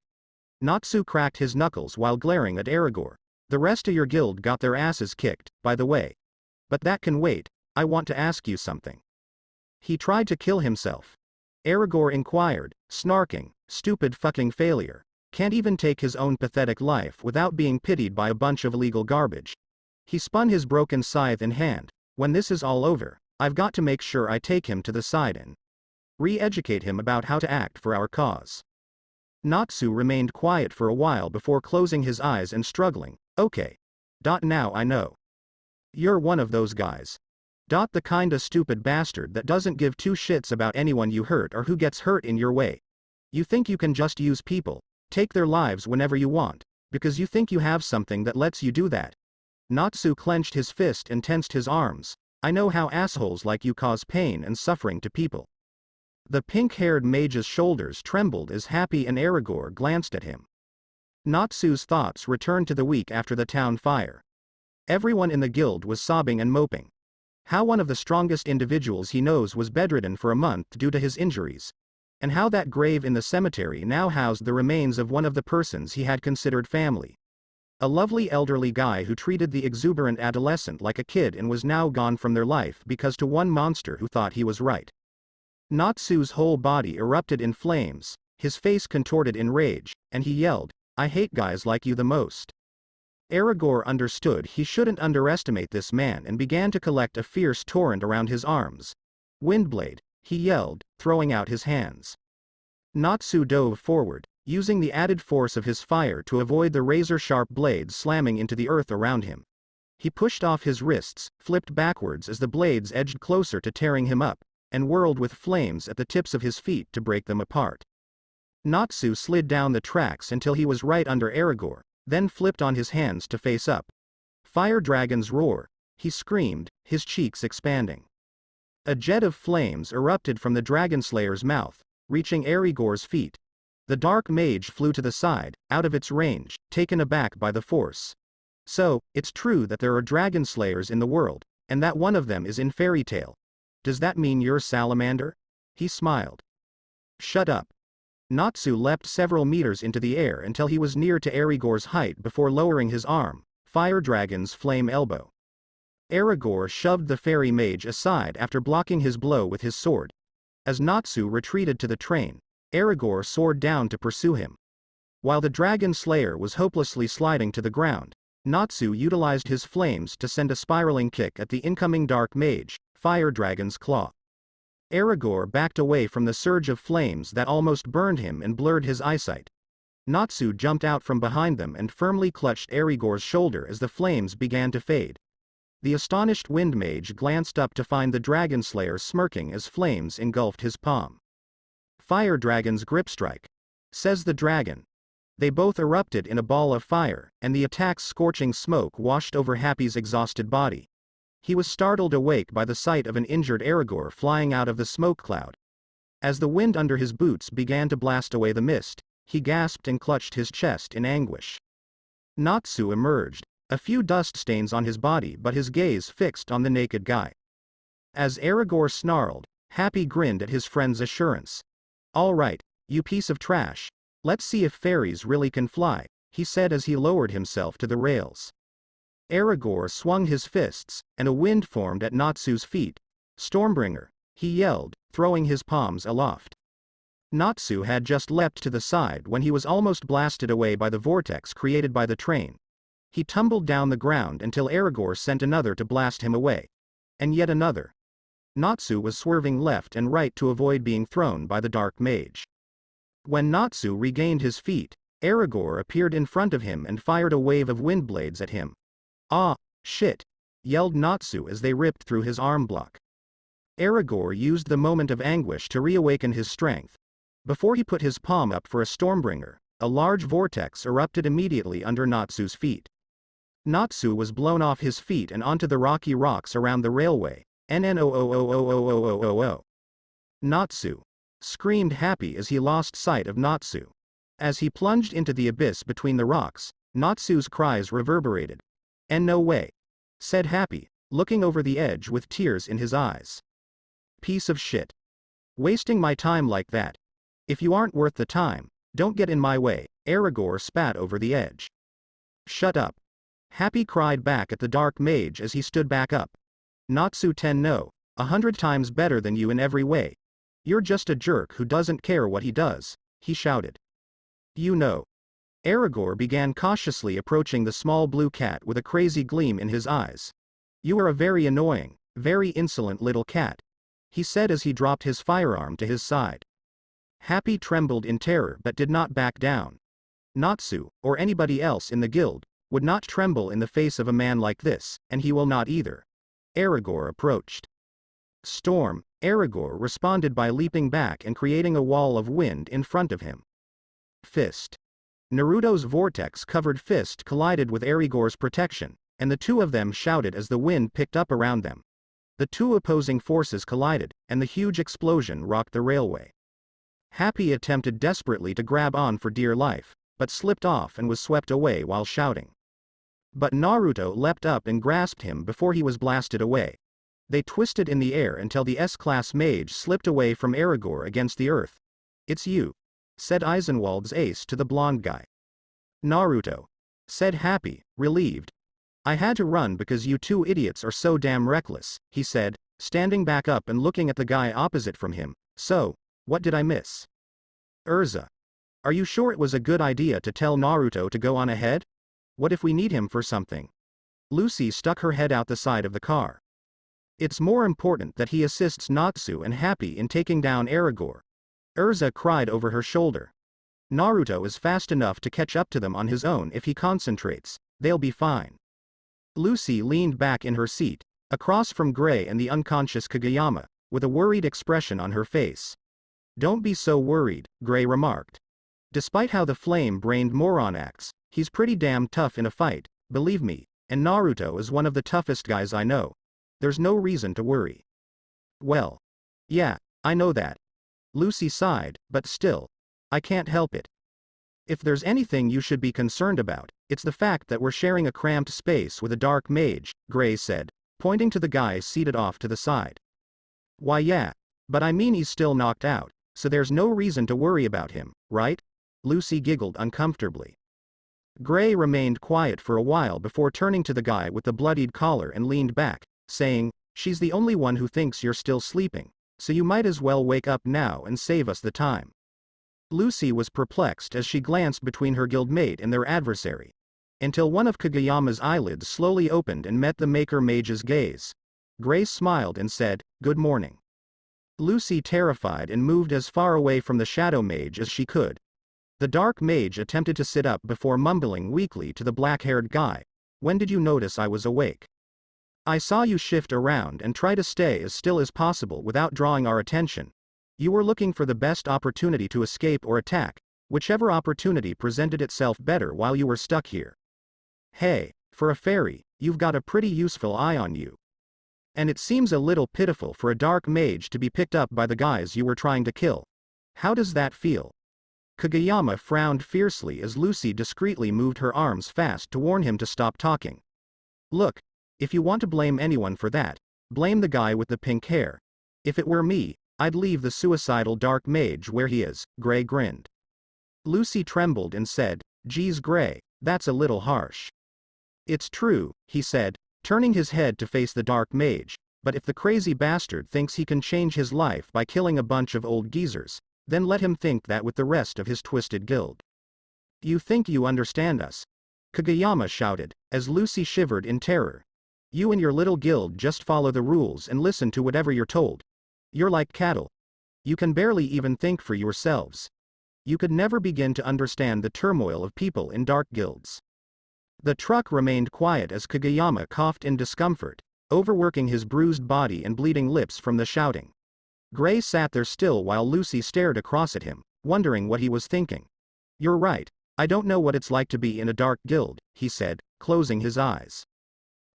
Natsu cracked his knuckles while glaring at Aragorn. The rest of your guild got their asses kicked, by the way. But that can wait, I want to ask you something. He tried to kill himself. Aragorn inquired, snarking, stupid fucking failure. Can't even take his own pathetic life without being pitied by a bunch of illegal garbage. He spun his broken scythe in hand. When this is all over, I've got to make sure I take him to the side and re-educate him about how to act for our cause. Natsu remained quiet for a while before closing his eyes and struggling. Okay. Now I know. You're one of those guys. The kinda stupid bastard that doesn't give two shits about anyone you hurt or who gets hurt in your way. You think you can just use people, take their lives whenever you want, because you think you have something that lets you do that. Natsu clenched his fist and tensed his arms. I know how assholes like you cause pain and suffering to people. The pink-haired mage's shoulders trembled as Happy and Aragorn glanced at him. Natsu's thoughts returned to the week after the town fire. Everyone in the guild was sobbing and moping. How one of the strongest individuals he knows was bedridden for a month due to his injuries. And how that grave in the cemetery now housed the remains of one of the persons he had considered family. A lovely elderly guy who treated the exuberant adolescent like a kid and was now gone from their life because to one monster who thought he was right. Natsu's whole body erupted in flames, his face contorted in rage, and he yelled, I hate guys like you the most. Aragorn understood he shouldn't underestimate this man and began to collect a fierce torrent around his arms. Windblade, he yelled, throwing out his hands. Natsu dove forward, using the added force of his fire to avoid the razor-sharp blades slamming into the earth around him. He pushed off his wrists, flipped backwards as the blades edged closer to tearing him up, and whirled with flames at the tips of his feet to break them apart. Natsu slid down the tracks until he was right under Aragorn, then flipped on his hands to face up. Fire dragons roar, he screamed, his cheeks expanding. A jet of flames erupted from the Dragonslayer's mouth, reaching Aragorn's feet. The dark mage flew to the side, out of its range, taken aback by the force. So, it's true that there are Dragonslayers in the world, and that one of them is in fairy tale. Does that mean you're salamander? He smiled. Shut up. Natsu leapt several meters into the air until he was near to Aragorn's height before lowering his arm, Fire Dragon's flame elbow. Aragorn shoved the fairy mage aside after blocking his blow with his sword. As Natsu retreated to the train, Aragorn soared down to pursue him. While the Dragon Slayer was hopelessly sliding to the ground, Natsu utilized his flames to send a spiraling kick at the incoming dark mage, Fire Dragon's claw. Aragorn backed away from the surge of flames that almost burned him and blurred his eyesight. Natsu jumped out from behind them and firmly clutched Aragorn's shoulder as the flames began to fade. The astonished Wind Mage glanced up to find the Dragon Slayer smirking as flames engulfed his palm. Fire Dragon's grip strike, says the dragon. They both erupted in a ball of fire, and the attack's scorching smoke washed over Happy's exhausted body. He was startled awake by the sight of an injured Aragorn flying out of the smoke cloud. As the wind under his boots began to blast away the mist, he gasped and clutched his chest in anguish. Natsu emerged, a few dust stains on his body but his gaze fixed on the naked guy. As Aragorn snarled, Happy grinned at his friend's assurance. All right, you piece of trash, let's see if fairies really can fly, he said as he lowered himself to the rails. Aragorn swung his fists, and a wind formed at Natsu's feet. Stormbringer, he yelled, throwing his palms aloft. Natsu had just leapt to the side when he was almost blasted away by the vortex created by the train. He tumbled down the ground until Aragorn sent another to blast him away. And yet another. Natsu was swerving left and right to avoid being thrown by the dark mage. When Natsu regained his feet, Aragorn appeared in front of him and fired a wave of wind blades at him. Ah, shit, yelled Natsu as they ripped through his arm block. Aragorn used the moment of anguish to reawaken his strength. Before he put his palm up for a Stormbringer, a large vortex erupted immediately under Natsu's feet. Natsu was blown off his feet and onto the rocky rocks around the railway. NNOOOOOOOOOOO. Natsu, screamed Happy as he lost sight of Natsu. As he plunged into the abyss between the rocks, Natsu's cries reverberated. And no way, said Happy, looking over the edge with tears in his eyes. Piece of shit. Wasting my time like that. If you aren't worth the time, don't get in my way, Aragorn spat over the edge. Shut up. Happy cried back at the dark mage as he stood back up. Natsu no, 100 times better than you in every way. You're just a jerk who doesn't care what he does, he shouted. You know. Aragorn began cautiously approaching the small blue cat with a crazy gleam in his eyes. You are a very annoying, very insolent little cat, he said as he dropped his firearm to his side. Happy trembled in terror but did not back down. Natsu, or anybody else in the guild, would not tremble in the face of a man like this, and he will not either. Aragorn approached. Storm, Aragorn responded by leaping back and creating a wall of wind in front of him. Fist. Naruto's vortex-covered fist collided with Aragorn's protection, and the two of them shouted as the wind picked up around them. The two opposing forces collided, and the huge explosion rocked the railway. Happy attempted desperately to grab on for dear life, but slipped off and was swept away while shouting. But Naruto leapt up and grasped him before he was blasted away. They twisted in the air until the S-class mage slipped away from Aragorn against the earth. It's you, said Eisenwald's ace to the blonde guy. Naruto, said Happy, relieved. I had to run because you two idiots are so damn reckless, he said, standing back up and looking at the guy opposite from him. So, what did I miss? Urza. Are you sure it was a good idea to tell Naruto to go on ahead? What if we need him for something? Lucy stuck her head out the side of the car. It's more important that he assists Natsu and Happy in taking down Aragorn. Urza cried over her shoulder. Naruto is fast enough to catch up to them on his own if he concentrates. They'll be fine. Lucy leaned back in her seat, across from Gray and the unconscious Kageyama, with a worried expression on her face. Don't be so worried, Gray remarked. Despite how the flame-brained moron acts, he's pretty damn tough in a fight, believe me, and Naruto is one of the toughest guys I know. There's no reason to worry. Well. Yeah, I know that. Lucy sighed, but still. I can't help it. If there's anything you should be concerned about, it's the fact that we're sharing a cramped space with a dark mage, Gray said, pointing to the guy seated off to the side. Why yeah, but I mean he's still knocked out, so there's no reason to worry about him, right? Lucy giggled uncomfortably. Gray remained quiet for a while before turning to the guy with the bloodied collar and leaned back, saying, she's the only one who thinks you're still sleeping, so you might as well wake up now and save us the time. Lucy was perplexed as she glanced between her guildmate and their adversary, until one of Kageyama's eyelids slowly opened and met the Maker Mage's gaze. Gray smiled and said, "Good morning." Lucy terrified and moved as far away from the Shadow Mage as she could. The Dark Mage attempted to sit up before mumbling weakly to the black-haired guy, "When did you notice I was awake? I saw you shift around and try to stay as still as possible without drawing our attention. You were looking for the best opportunity to escape or attack, whichever opportunity presented itself better while you were stuck here. Hey, for a fairy, you've got a pretty useful eye on you. And it seems a little pitiful for a dark mage to be picked up by the guys you were trying to kill. How does that feel?" Kageyama frowned fiercely as Lucy discreetly moved her arms fast to warn him to stop talking. "Look, if you want to blame anyone for that, blame the guy with the pink hair. If it were me, I'd leave the suicidal dark mage where he is," Gray grinned. Lucy trembled and said, "Geez Gray, that's a little harsh." "It's true," he said, turning his head to face the dark mage, "but if the crazy bastard thinks he can change his life by killing a bunch of old geezers, then let him think that with the rest of his twisted guild." "You think you understand us?" Kageyama shouted, as Lucy shivered in terror. "You and your little guild just follow the rules and listen to whatever you're told. You're like cattle. You can barely even think for yourselves. You could never begin to understand the turmoil of people in dark guilds." The truck remained quiet as Kageyama coughed in discomfort, overworking his bruised body and bleeding lips from the shouting. Gray sat there still while Lucy stared across at him, wondering what he was thinking. "You're right, I don't know what it's like to be in a dark guild," he said, closing his eyes.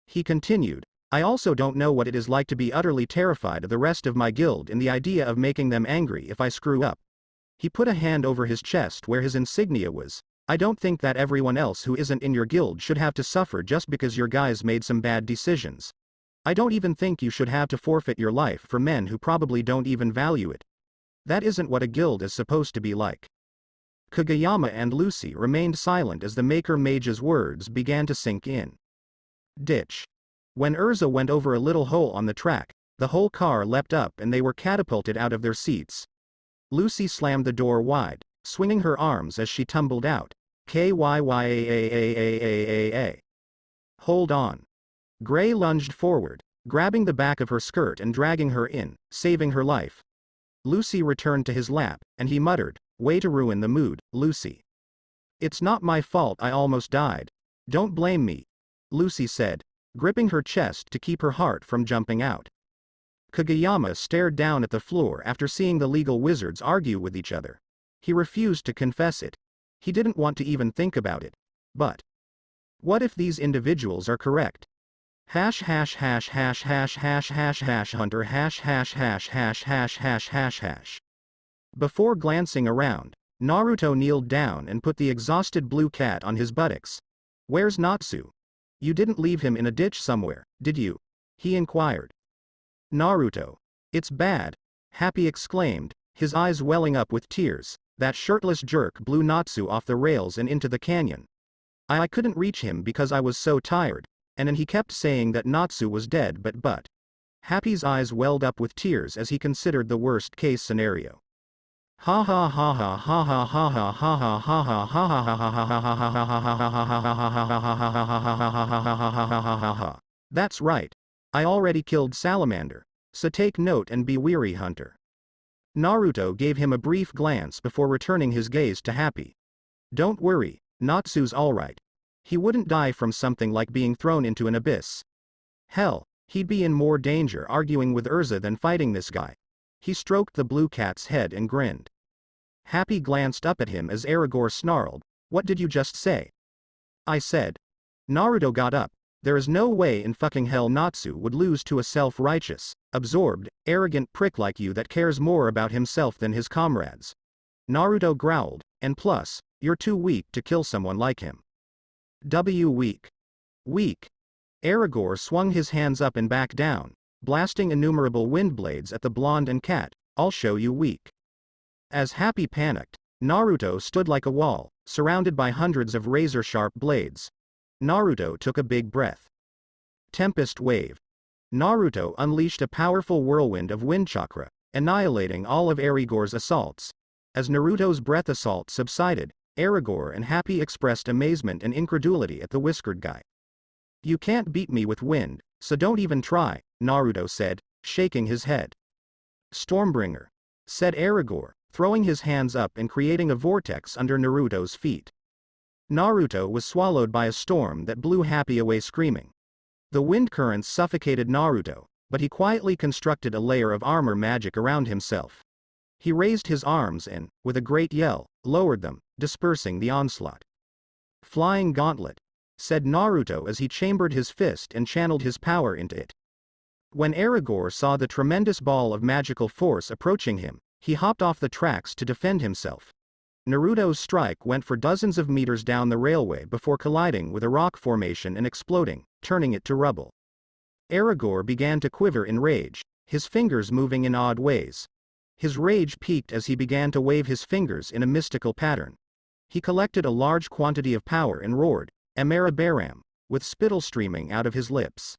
He continued, "I also don't know what it is like to be utterly terrified of the rest of my guild and the idea of making them angry if I screw up." He put a hand over his chest where his insignia was. "I don't think that everyone else who isn't in your guild should have to suffer just because your guys made some bad decisions. I don't even think you should have to forfeit your life for men who probably don't even value it. That isn't what a guild is supposed to be like." Kageyama and Lucy remained silent as the Maker Mage's words began to sink in. Ditch. When Urza went over a little hole on the track, the whole car leapt up and they were catapulted out of their seats. Lucy slammed the door wide, swinging her arms as she tumbled out. "Kyyyaaaaaaaaaa. Hold on." Gray lunged forward, grabbing the back of her skirt and dragging her in, saving her life. Lucy returned to his lap, and he muttered, "Way to ruin the mood, Lucy." "It's not my fault I almost died. Don't blame me," Lucy said, gripping her chest to keep her heart from jumping out. Kageyama stared down at the floor after seeing the legal wizards argue with each other. He refused to confess it. He didn't want to even think about it. But what if these individuals are correct? Hash hash hash hash hash hash hash hash hunter hash hash hash hash hash hash hash hash. Before glancing around, Naruto kneeled down and put the exhausted blue cat on his buttocks. "Where's Natsu? You didn't leave him in a ditch somewhere, did you?" he inquired. "Naruto. It's bad," Happy exclaimed, his eyes welling up with tears. "That shirtless jerk blew Natsu off the rails and into the canyon. I couldn't reach him because I was so tired, and then he kept saying that Natsu was dead but. Happy's eyes welled up with tears as he considered the worst case scenario. "Ha ha ha ha ha ha ha ha ha ha ha ha ha ha ha. That's right. I already killed Salamander, so take note and be weary, Hunter." Naruto gave him a brief glance before returning his gaze to Happy. Don't worry, Natsu's alright. He wouldn't die from something like being thrown into an abyss. Hell, he'd be in more danger arguing with Urza than fighting this guy. He stroked the blue cat's head and grinned. Happy glanced up at him as Aragorn snarled, "What did you just say?" "I said." Naruto got up. There is no way in fucking hell Natsu would lose to a self-righteous, absorbed, arrogant prick like you that cares more about himself than his comrades. Naruto growled, and plus, you're too weak to kill someone like him. Weak. Weak. Aragorn swung his hands up and back down, blasting innumerable wind blades at the blonde and cat. "I'll show you weak." As Happy panicked, Naruto stood like a wall, surrounded by hundreds of razor-sharp blades. Naruto took a big breath. Tempest Wave. Naruto unleashed a powerful whirlwind of wind chakra, annihilating all of Aragorn's assaults. As Naruto's breath assault subsided, Aragorn and Happy expressed amazement and incredulity at the whiskered guy. "You can't beat me with wind, so don't even try," Naruto said, shaking his head. "Stormbringer," said Aragorn, throwing his hands up and creating a vortex under Naruto's feet. Naruto was swallowed by a storm that blew Happy away screaming. The wind currents suffocated Naruto, but he quietly constructed a layer of armor magic around himself. He raised his arms and, with a great yell, lowered them, dispersing the onslaught. "Flying Gauntlet," said Naruto as he chambered his fist and channeled his power into it. When Aragorn saw the tremendous ball of magical force approaching him, he hopped off the tracks to defend himself. Naruto's strike went for dozens of meters down the railway before colliding with a rock formation and exploding, turning it to rubble. Aragorn began to quiver in rage, his fingers moving in odd ways. His rage peaked as he began to wave his fingers in a mystical pattern. He collected a large quantity of power and roared, "Amara Baram," with spittle streaming out of his lips.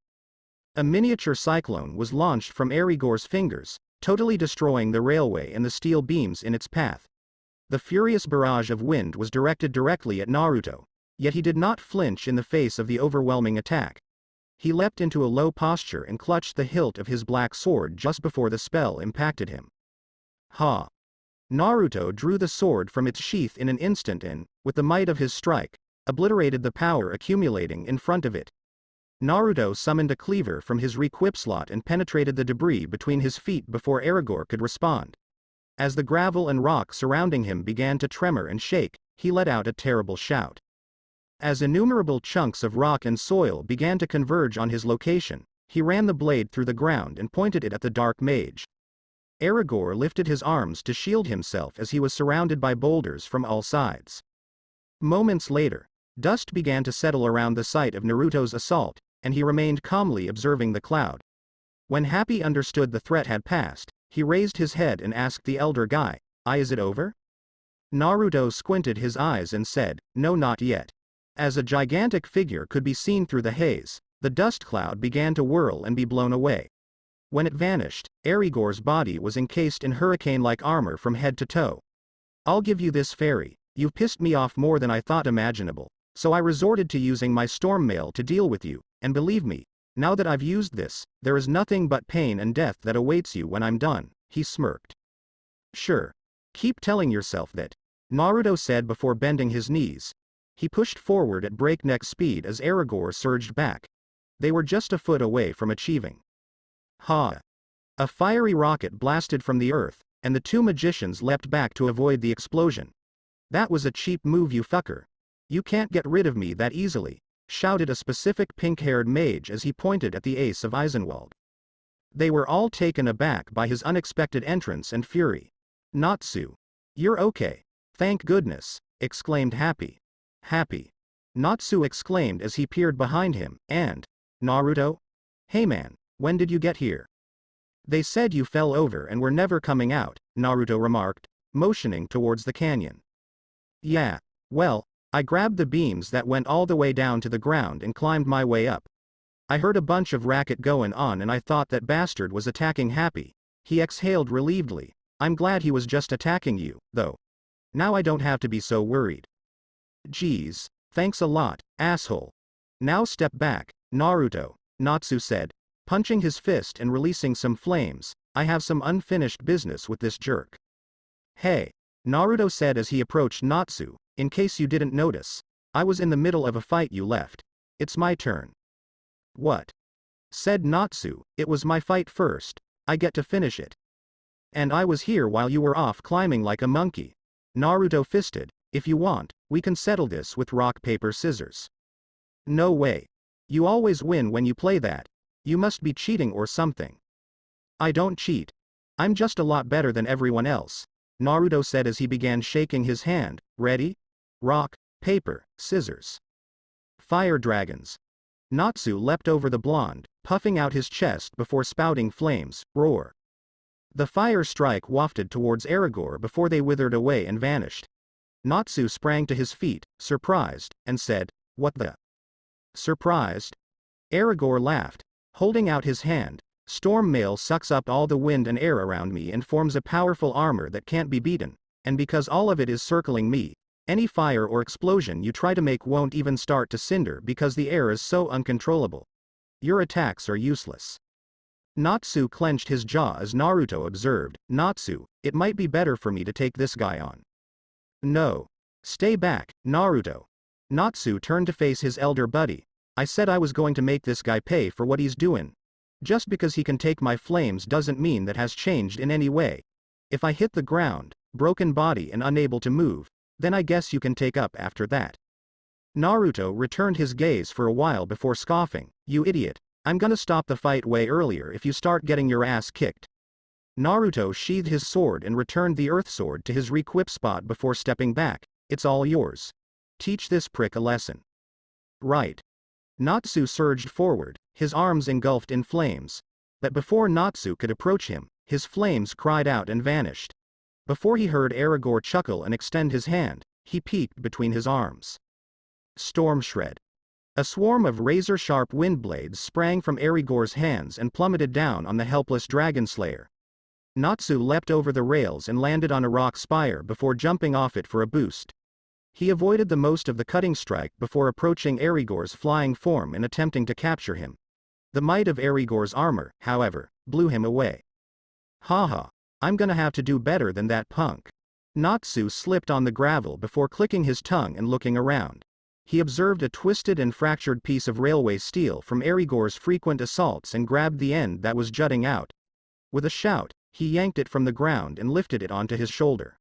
A miniature cyclone was launched from Aragorn's fingers, totally destroying the railway and the steel beams in its path. The furious barrage of wind was directed directly at Naruto, yet he did not flinch in the face of the overwhelming attack. He leapt into a low posture and clutched the hilt of his black sword just before the spell impacted him. Ha! Naruto drew the sword from its sheath in an instant and, with the might of his strike, obliterated the power accumulating in front of it. Naruto summoned a cleaver from his requip slot and penetrated the debris between his feet before Aragorn could respond. As the gravel and rock surrounding him began to tremor and shake, he let out a terrible shout. As innumerable chunks of rock and soil began to converge on his location, he ran the blade through the ground and pointed it at the dark mage. Aragorn lifted his arms to shield himself as he was surrounded by boulders from all sides. Moments later, dust began to settle around the site of Naruto's assault, and he remained calmly observing the cloud. When Happy understood the threat had passed, he raised his head and asked the elder guy, "Is it over?" Naruto squinted his eyes and said, "No, not yet." As a gigantic figure could be seen through the haze, the dust cloud began to whirl and be blown away. When it vanished, Aragorn's body was encased in hurricane-like armor from head to toe. "I'll give you this fairy, you've pissed me off more than I thought imaginable, so I resorted to using my storm mail to deal with you, and believe me, now that I've used this, there is nothing but pain and death that awaits you when I'm done," he smirked. "Sure. Keep telling yourself that," Naruto said before bending his knees. He pushed forward at breakneck speed as Aragorn surged back. They were just a foot away from achieving. Ha! A fiery rocket blasted from the earth, and the two magicians leapt back to avoid the explosion. "That was a cheap move, you fucker. You can't get rid of me that easily," shouted a specific pink-haired mage as he pointed at the ace of Eisenwald. They were all taken aback by his unexpected entrance and fury. "Natsu. You're okay. Thank goodness," exclaimed Happy. "Happy." Natsu exclaimed as he peered behind him, and, "Naruto? Hey man, when did you get here?" "They said you fell over and were never coming out," Naruto remarked, motioning towards the canyon. "Yeah, well, I grabbed the beams that went all the way down to the ground and climbed my way up. I heard a bunch of racket going on and I thought that bastard was attacking Happy." He exhaled relievedly. "I'm glad he was just attacking you, though. Now I don't have to be so worried." "Geez, thanks a lot, asshole. Now step back, Naruto," Natsu said, punching his fist and releasing some flames, I have some unfinished business with this jerk. Hey, Naruto said as he approached Natsu, in case you didn't notice. I was in the middle of a fight you left. It's my turn. What? Said Natsu, it was my fight first. I get to finish it. And I was here while you were off climbing like a monkey. Naruto fisted. If you want, we can settle this with rock paper scissors. No way. You always win when you play that. You must be cheating or something. I don't cheat. I'm just a lot better than everyone else, Naruto said as he began shaking his hand. Ready? Rock, paper, scissors. Fire dragons. Natsu leapt over the blonde, puffing out his chest before spouting flames. Roar. The fire strike wafted towards Aragorn before they withered away and vanished. Natsu sprang to his feet, surprised, and said, "What the?" Surprised? Aragorn laughed, holding out his hand. Storm mail sucks up all the wind and air around me and forms a powerful armor that can't be beaten, and because all of it is circling me, any fire or explosion you try to make won't even start to cinder because the air is so uncontrollable. Your attacks are useless. Natsu clenched his jaw as Naruto observed, Natsu, it might be better for me to take this guy on. No. Stay back, Naruto. Natsu turned to face his elder buddy. I said I was going to make this guy pay for what he's doing. Just because he can take my flames doesn't mean that has changed in any way. If I hit the ground, broken body and unable to move, then I guess you can take up after that. Naruto returned his gaze for a while before scoffing, you idiot, I'm gonna stop the fight way earlier if you start getting your ass kicked. Naruto sheathed his sword and returned the earth sword to his re-equip spot before stepping back. It's all yours. Teach this prick a lesson. Right. Natsu surged forward, his arms engulfed in flames. But before Natsu could approach him, his flames cried out and vanished. Before he heard Aragorn chuckle and extend his hand, he peeked between his arms. Storm Shred. A swarm of razor-sharp wind blades sprang from Aragorn's hands and plummeted down on the helpless dragon slayer. Natsu leapt over the rails and landed on a rock spire before jumping off it for a boost. He avoided the most of the cutting strike before approaching Aragorn's flying form and attempting to capture him. The might of Aragorn's armor, however, blew him away. Haha, I'm gonna have to do better than that punk. Natsu slipped on the gravel before clicking his tongue and looking around. He observed a twisted and fractured piece of railway steel from Aragorn's frequent assaults and grabbed the end that was jutting out. With a shout, he yanked it from the ground and lifted it onto his shoulder.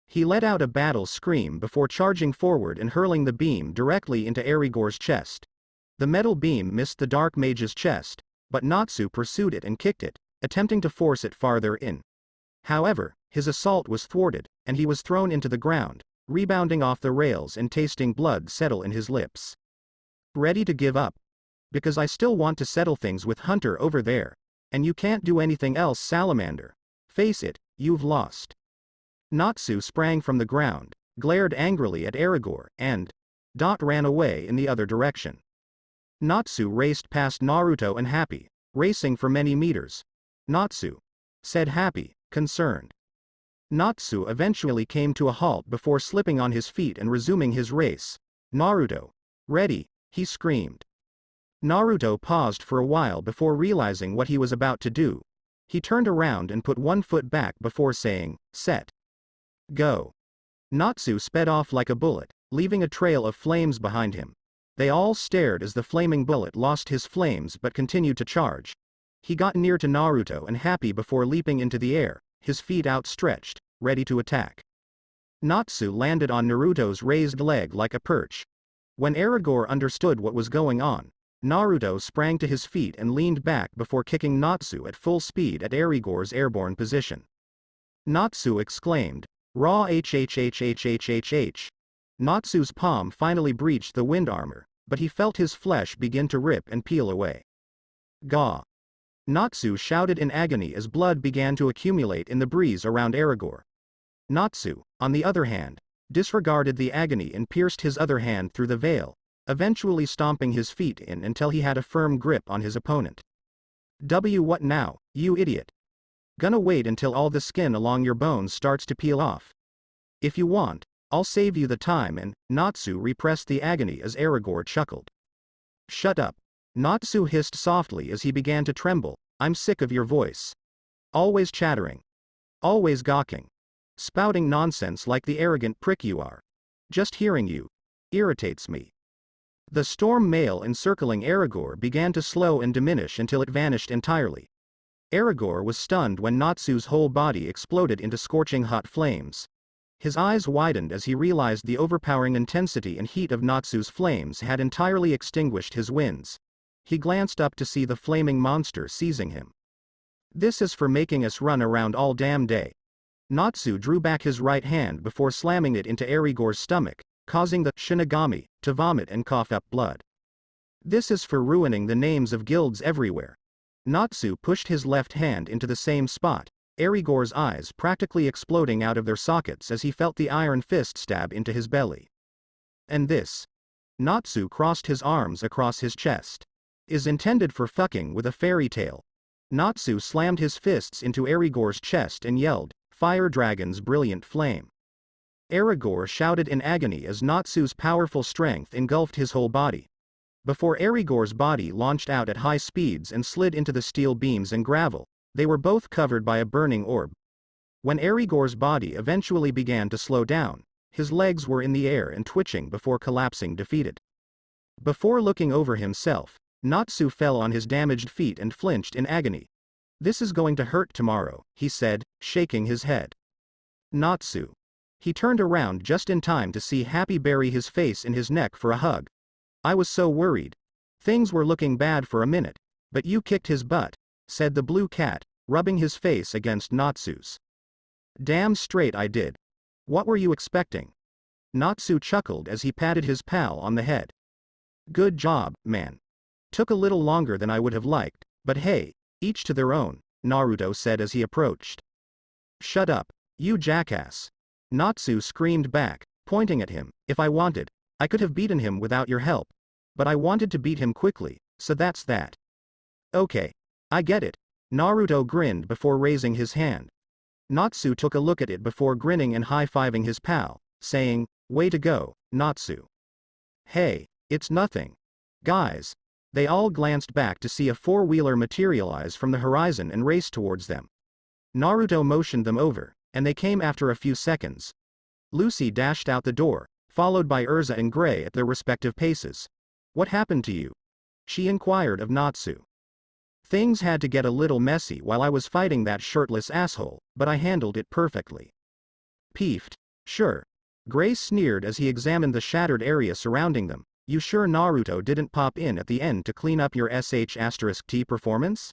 He let out a battle scream before charging forward and hurling the beam directly into Aragorn's chest. The metal beam missed the Dark Mage's chest, but Natsu pursued it and kicked it, attempting to force it farther in. However, his assault was thwarted, and he was thrown into the ground, rebounding off the rails and tasting blood settle in his lips. Ready to give up? Because I still want to settle things with Hunter over there. And you can't do anything else, Salamander. Face it, you've lost. Natsu sprang from the ground, glared angrily at Aragorn, and ran away in the other direction. Natsu raced past Naruto and Happy, racing for many meters. Natsu, said Happy, concerned. Natsu eventually came to a halt before slipping on his feet and resuming his race. Naruto, ready, he screamed. Naruto paused for a while before realizing what he was about to do. He turned around and put one foot back before saying, set. Go. Natsu sped off like a bullet, leaving a trail of flames behind him. They all stared as the flaming bullet lost his flames but continued to charge. He got near to Naruto and Happy before leaping into the air, his feet outstretched, ready to attack. Natsu landed on Naruto's raised leg like a perch. When Aragorn understood what was going on, Naruto sprang to his feet and leaned back before kicking Natsu at full speed at Aragorn's airborne position. Natsu exclaimed, "Raw hhhhhhh." Natsu's palm finally breached the wind armor, but he felt his flesh begin to rip and peel away. Gah! Natsu shouted in agony as blood began to accumulate in the breeze around Aragorn. Natsu, on the other hand, disregarded the agony and pierced his other hand through the veil, eventually stomping his feet in until he had a firm grip on his opponent. What now, you idiot? Gonna wait until all the skin along your bones starts to peel off. If you want, I'll save you the time, and Natsu repressed the agony as Aragorn chuckled. Shut up. Natsu hissed softly as he began to tremble, I'm sick of your voice. Always chattering. Always gawking. Spouting nonsense like the arrogant prick you are. Just hearing you irritates me. The storm mail encircling Aragorn began to slow and diminish until it vanished entirely. Aragorn was stunned when Natsu's whole body exploded into scorching hot flames. His eyes widened as he realized the overpowering intensity and heat of Natsu's flames had entirely extinguished his winds. He glanced up to see the flaming monster seizing him. This is for making us run around all damn day. Natsu drew back his right hand before slamming it into Aragorn's stomach, causing the Shinigami to vomit and cough up blood. This is for ruining the names of guilds everywhere. Natsu pushed his left hand into the same spot, Aragorn's eyes practically exploding out of their sockets as he felt the iron fist stab into his belly. And this? Natsu crossed his arms across his chest. Is intended for fucking with a fairy tale. Natsu slammed his fists into Aragorn's chest and yelled, "Fire Dragon's brilliant flame." Aragorn shouted in agony as Natsu's powerful strength engulfed his whole body. Before Aragorn's body launched out at high speeds and slid into the steel beams and gravel, they were both covered by a burning orb. When Aragorn's body eventually began to slow down, his legs were in the air and twitching before collapsing defeated. Before looking over himself, Natsu fell on his damaged feet and flinched in agony. "This is going to hurt tomorrow," he said, shaking his head. "Natsu." He turned around just in time to see Happy bury his face in his neck for a hug. "I was so worried. Things were looking bad for a minute, but you kicked his butt," said the blue cat, rubbing his face against Natsu's. "Damn straight I did. What were you expecting?" Natsu chuckled as he patted his pal on the head. "Good job, man. Took a little longer than I would have liked, but hey, each to their own," Naruto said as he approached. "Shut up, you jackass." Natsu screamed back, pointing at him. "If I wanted, I could have beaten him without your help. But I wanted to beat him quickly, so that's that." "Okay. I get it." Naruto grinned before raising his hand. Natsu took a look at it before grinning and high-fiving his pal, saying, "Way to go, Natsu." "Hey, it's nothing. Guys." They all glanced back to see a four-wheeler materialize from the horizon and race towards them. Naruto motioned them over, and they came after a few seconds. Lucy dashed out the door, followed by Urza and Gray at their respective paces. "What happened to you?" she inquired of Natsu. "Things had to get a little messy while I was fighting that shirtless asshole, but I handled it perfectly." Peeved. "Sure." Gray sneered as he examined the shattered area surrounding them. "You sure Naruto didn't pop in at the end to clean up your sh*t performance?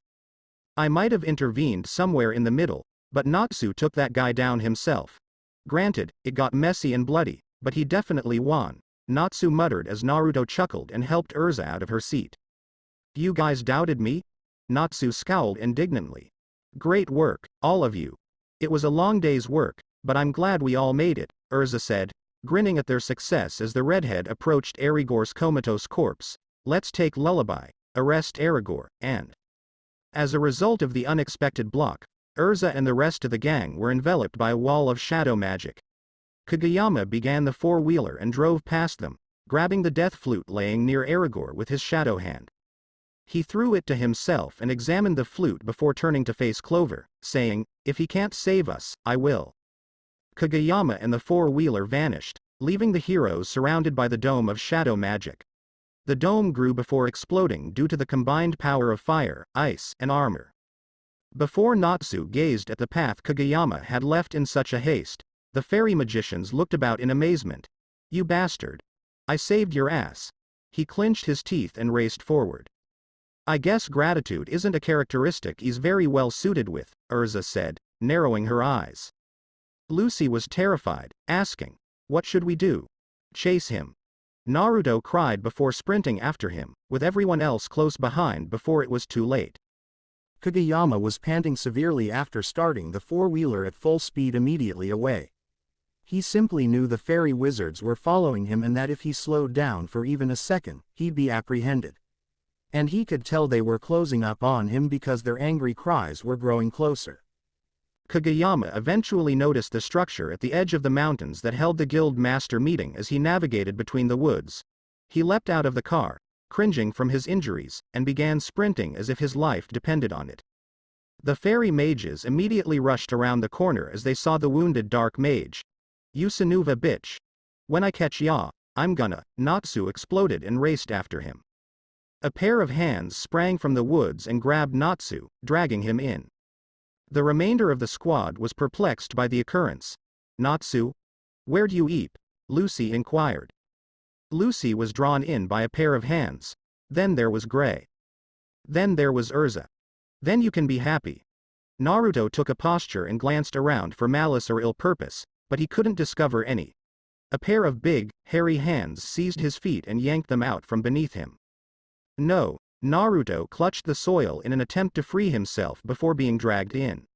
I might have intervened somewhere in the middle, but Natsu took that guy down himself. Granted, it got messy and bloody, but he definitely won," Natsu muttered as Naruto chuckled and helped Urza out of her seat. "You guys doubted me?" Natsu scowled indignantly. "Great work, all of you. It was a long day's work, but I'm glad we all made it," Urza said, grinning at their success as the redhead approached Aragorn's comatose corpse. "Let's take Lullaby, arrest Aragorn, and..." As a result of the unexpected block, Urza and the rest of the gang were enveloped by a wall of shadow magic. Kageyama began the four-wheeler and drove past them, grabbing the death flute laying near Aragorn with his shadow hand. He threw it to himself and examined the flute before turning to face Clover, saying, "If he can't save us, I will." Kageyama and the four-wheeler vanished, leaving the heroes surrounded by the dome of shadow magic. The dome grew before exploding due to the combined power of fire, ice, and armor. Before Natsu gazed at the path Kageyama had left in such a haste, the fairy magicians looked about in amazement. "You bastard. I saved your ass." He clenched his teeth and raced forward. "I guess gratitude isn't a characteristic he's very well suited with," Urza said, narrowing her eyes. Lucy was terrified, asking, "What should we do?" "Chase him." Naruto cried before sprinting after him, with everyone else close behind before it was too late. Kageyama was panting severely after starting the four-wheeler at full speed immediately away. He simply knew the fairy wizards were following him and that if he slowed down for even a second, he'd be apprehended. And he could tell they were closing up on him because their angry cries were growing closer. Kageyama eventually noticed the structure at the edge of the mountains that held the guild master meeting as he navigated between the woods. He leapt out of the car, cringing from his injuries, and began sprinting as if his life depended on it. The fairy mages immediately rushed around the corner as they saw the wounded dark mage. "You Sanuva bitch. When I catch ya, I'm gonna." Natsu exploded and raced after him. A pair of hands sprang from the woods and grabbed Natsu, dragging him in. The remainder of the squad was perplexed by the occurrence. "Natsu? Where'd you eep?" Lucy inquired. Lucy was drawn in by a pair of hands. Then there was Gray. Then there was Urza. Then you can be happy. Naruto took a posture and glanced around for malice or ill purpose, but he couldn't discover any. A pair of big, hairy hands seized his feet and yanked them out from beneath him. No, Naruto clutched the soil in an attempt to free himself before being dragged in.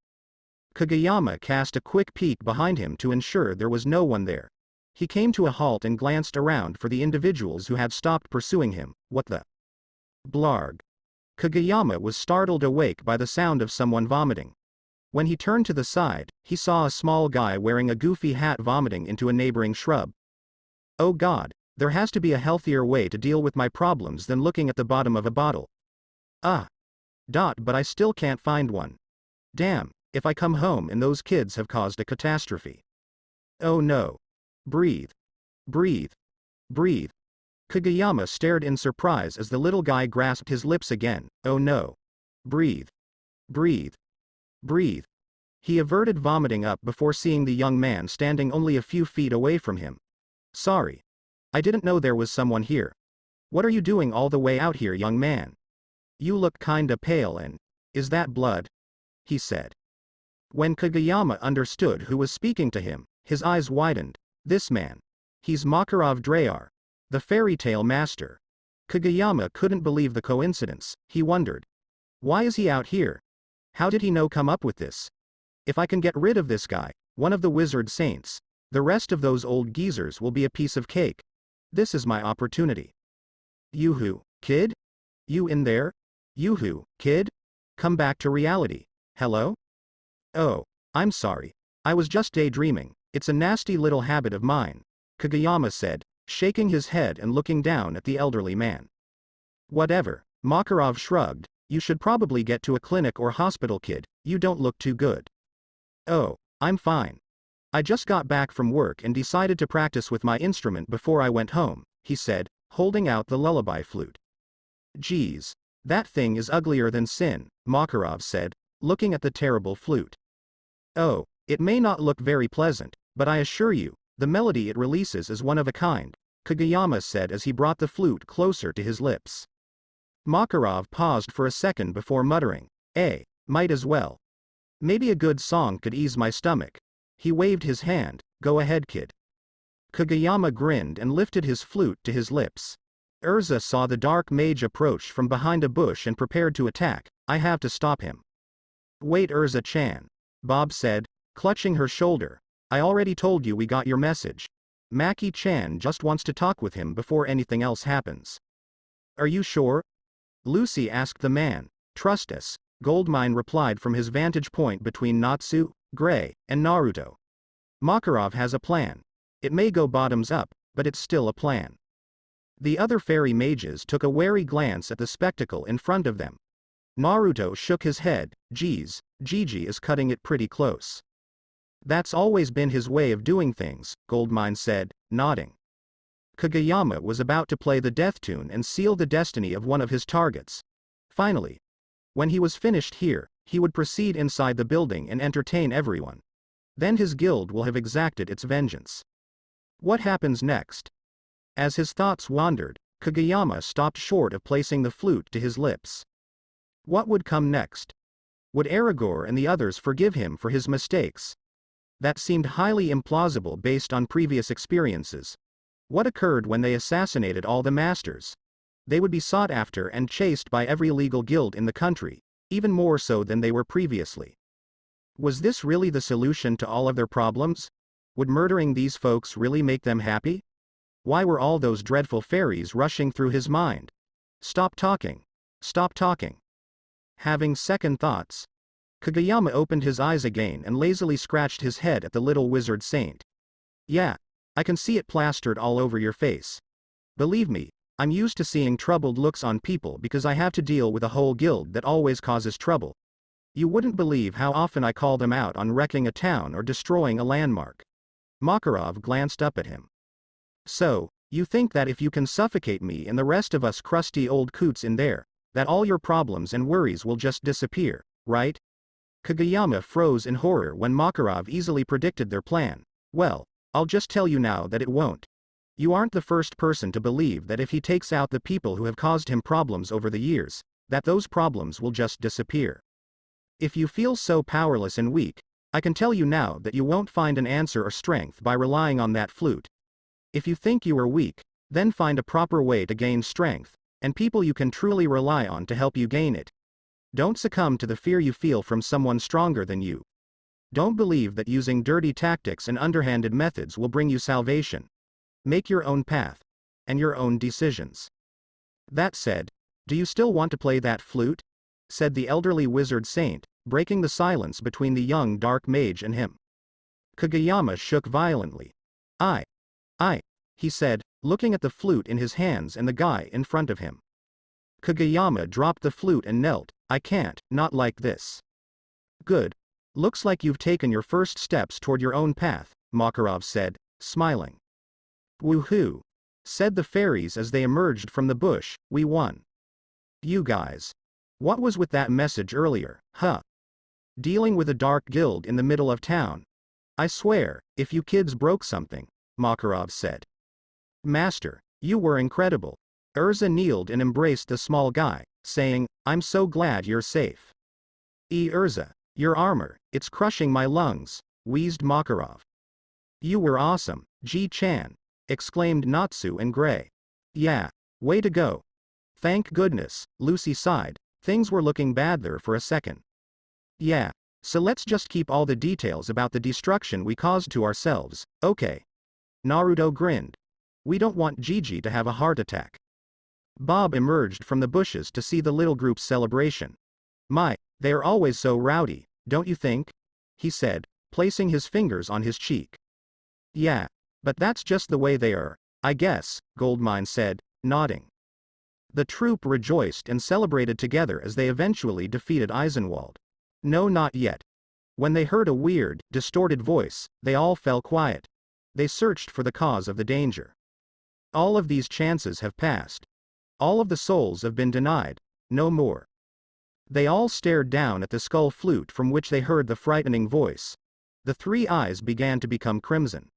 Kageyama cast a quick peek behind him to ensure there was no one there. He came to a halt and glanced around for the individuals who had stopped pursuing him. What the? Blarg. Kageyama was startled awake by the sound of someone vomiting. When he turned to the side, he saw a small guy wearing a goofy hat vomiting into a neighboring shrub. Oh God, there has to be a healthier way to deal with my problems than looking at the bottom of a bottle. But I still can't find one. Damn, if I come home and those kids have caused a catastrophe. Oh no. Breathe. Breathe. Breathe. Kageyama stared in surprise as the little guy grasped his lips again. Oh no. Breathe. Breathe. Breathe. He averted vomiting up before seeing the young man standing only a few feet away from him. Sorry. I didn't know there was someone here. What are you doing all the way out here, young man? You look kinda pale and... Is that blood? He said. When Kageyama understood who was speaking to him, his eyes widened. This man. He's Makarov Drayar, the fairy tale master. Kageyama couldn't believe the coincidence. He wondered. Why is he out here? How did he come up with this? If I can get rid of this guy, one of the wizard saints, the rest of those old geezers will be a piece of cake. This is my opportunity. Yoo-hoo, kid? You in there? Yoo-hoo, kid? Come back to reality. Hello? Oh, I'm sorry. I was just daydreaming. It's a nasty little habit of mine, Kageyama said, shaking his head and looking down at the elderly man. Whatever, Makarov shrugged. You should probably get to a clinic or hospital, kid. You don't look too good. Oh, I'm fine. I just got back from work and decided to practice with my instrument before I went home, he said, holding out the lullaby flute. Geez, that thing is uglier than sin, Makarov said, looking at the terrible flute. Oh, it may not look very pleasant, but I assure you, the melody it releases is one of a kind, Kageyama said as he brought the flute closer to his lips. Makarov paused for a second before muttering, might as well. Maybe a good song could ease my stomach. He waved his hand. Go ahead, kid. Kageyama grinned and lifted his flute to his lips. Urza saw the dark mage approach from behind a bush and prepared to attack. I have to stop him. Wait, Urza-chan. Bob said, clutching her shoulder. I already told you we got your message. Maki-chan just wants to talk with him before anything else happens. Are you sure? Lucy asked the man. Trust us, Goldmine replied from his vantage point between Natsu, Gray, and Naruto. Makarov has a plan. It may go bottoms up, but it's still a plan. The other fairy mages took a wary glance at the spectacle in front of them. Naruto shook his head. Geez, Gigi is cutting it pretty close. That's always been his way of doing things, Goldmine said, nodding. Kageyama was about to play the death tune and seal the destiny of one of his targets. Finally. When he was finished here, he would proceed inside the building and entertain everyone. Then his guild will have exacted its vengeance. What happens next? As his thoughts wandered, Kageyama stopped short of placing the flute to his lips. What would come next? Would Aragorn and the others forgive him for his mistakes? That seemed highly implausible based on previous experiences. What occurred when they assassinated all the masters? They would be sought after and chased by every legal guild in the country, even more so than they were previously. Was this really the solution to all of their problems? Would murdering these folks really make them happy? Why were all those dreadful fairies rushing through his mind? Stop talking. Stop talking. Having second thoughts, Kageyama opened his eyes again and lazily scratched his head at the little wizard saint. Yeah, I can see it plastered all over your face. Believe me, I'm used to seeing troubled looks on people because I have to deal with a whole guild that always causes trouble. You wouldn't believe how often I call them out on wrecking a town or destroying a landmark. Makarov glanced up at him. So, you think that if you can suffocate me and the rest of us crusty old coots in there, that all your problems and worries will just disappear, right? Kageyama froze in horror when Makarov easily predicted their plan. Well, I'll just tell you now that it won't. You aren't the first person to believe that if he takes out the people who have caused him problems over the years, that those problems will just disappear. If you feel so powerless and weak, I can tell you now that you won't find an answer or strength by relying on that flute. If you think you are weak, then find a proper way to gain strength, and people you can truly rely on to help you gain it. Don't succumb to the fear you feel from someone stronger than you. Don't believe that using dirty tactics and underhanded methods will bring you salvation. Make your own path, and your own decisions. That said, do you still want to play that flute? Said the elderly wizard saint, breaking the silence between the young dark mage and him. Kageyama shook violently. I, he said, looking at the flute in his hands and the guy in front of him. Kageyama dropped the flute and knelt. I can't, not like this. Good. Looks like you've taken your first steps toward your own path, Makarov said, smiling. Woohoo! Said the fairies as they emerged from the bush, we won. You guys. What was with that message earlier, huh? Dealing with a dark guild in the middle of town. I swear, if you kids broke something, Makarov said. Master, you were incredible. Urza kneeled and embraced the small guy, saying, I'm so glad you're safe. Urza, your armor, it's crushing my lungs, wheezed Makarov. You were awesome, Ji-chan, exclaimed Natsu and Gray. Yeah, way to go. Thank goodness, Lucy sighed, things were looking bad there for a second. Yeah, so let's just keep all the details about the destruction we caused to ourselves, okay? Naruto grinned. We don't want Gigi to have a heart attack. Bob emerged from the bushes to see the little group's celebration. My, they are always so rowdy, don't you think? He said, placing his fingers on his cheek. Yeah, but that's just the way they are, I guess, Goldmine said, nodding. The troop rejoiced and celebrated together as they eventually defeated Eisenwald. No, not yet. When they heard a weird, distorted voice, they all fell quiet. They searched for the cause of the danger. All of these chances have passed. All of the souls have been denied, no more. They all stared down at the skull flute from which they heard the frightening voice. The three eyes began to become crimson.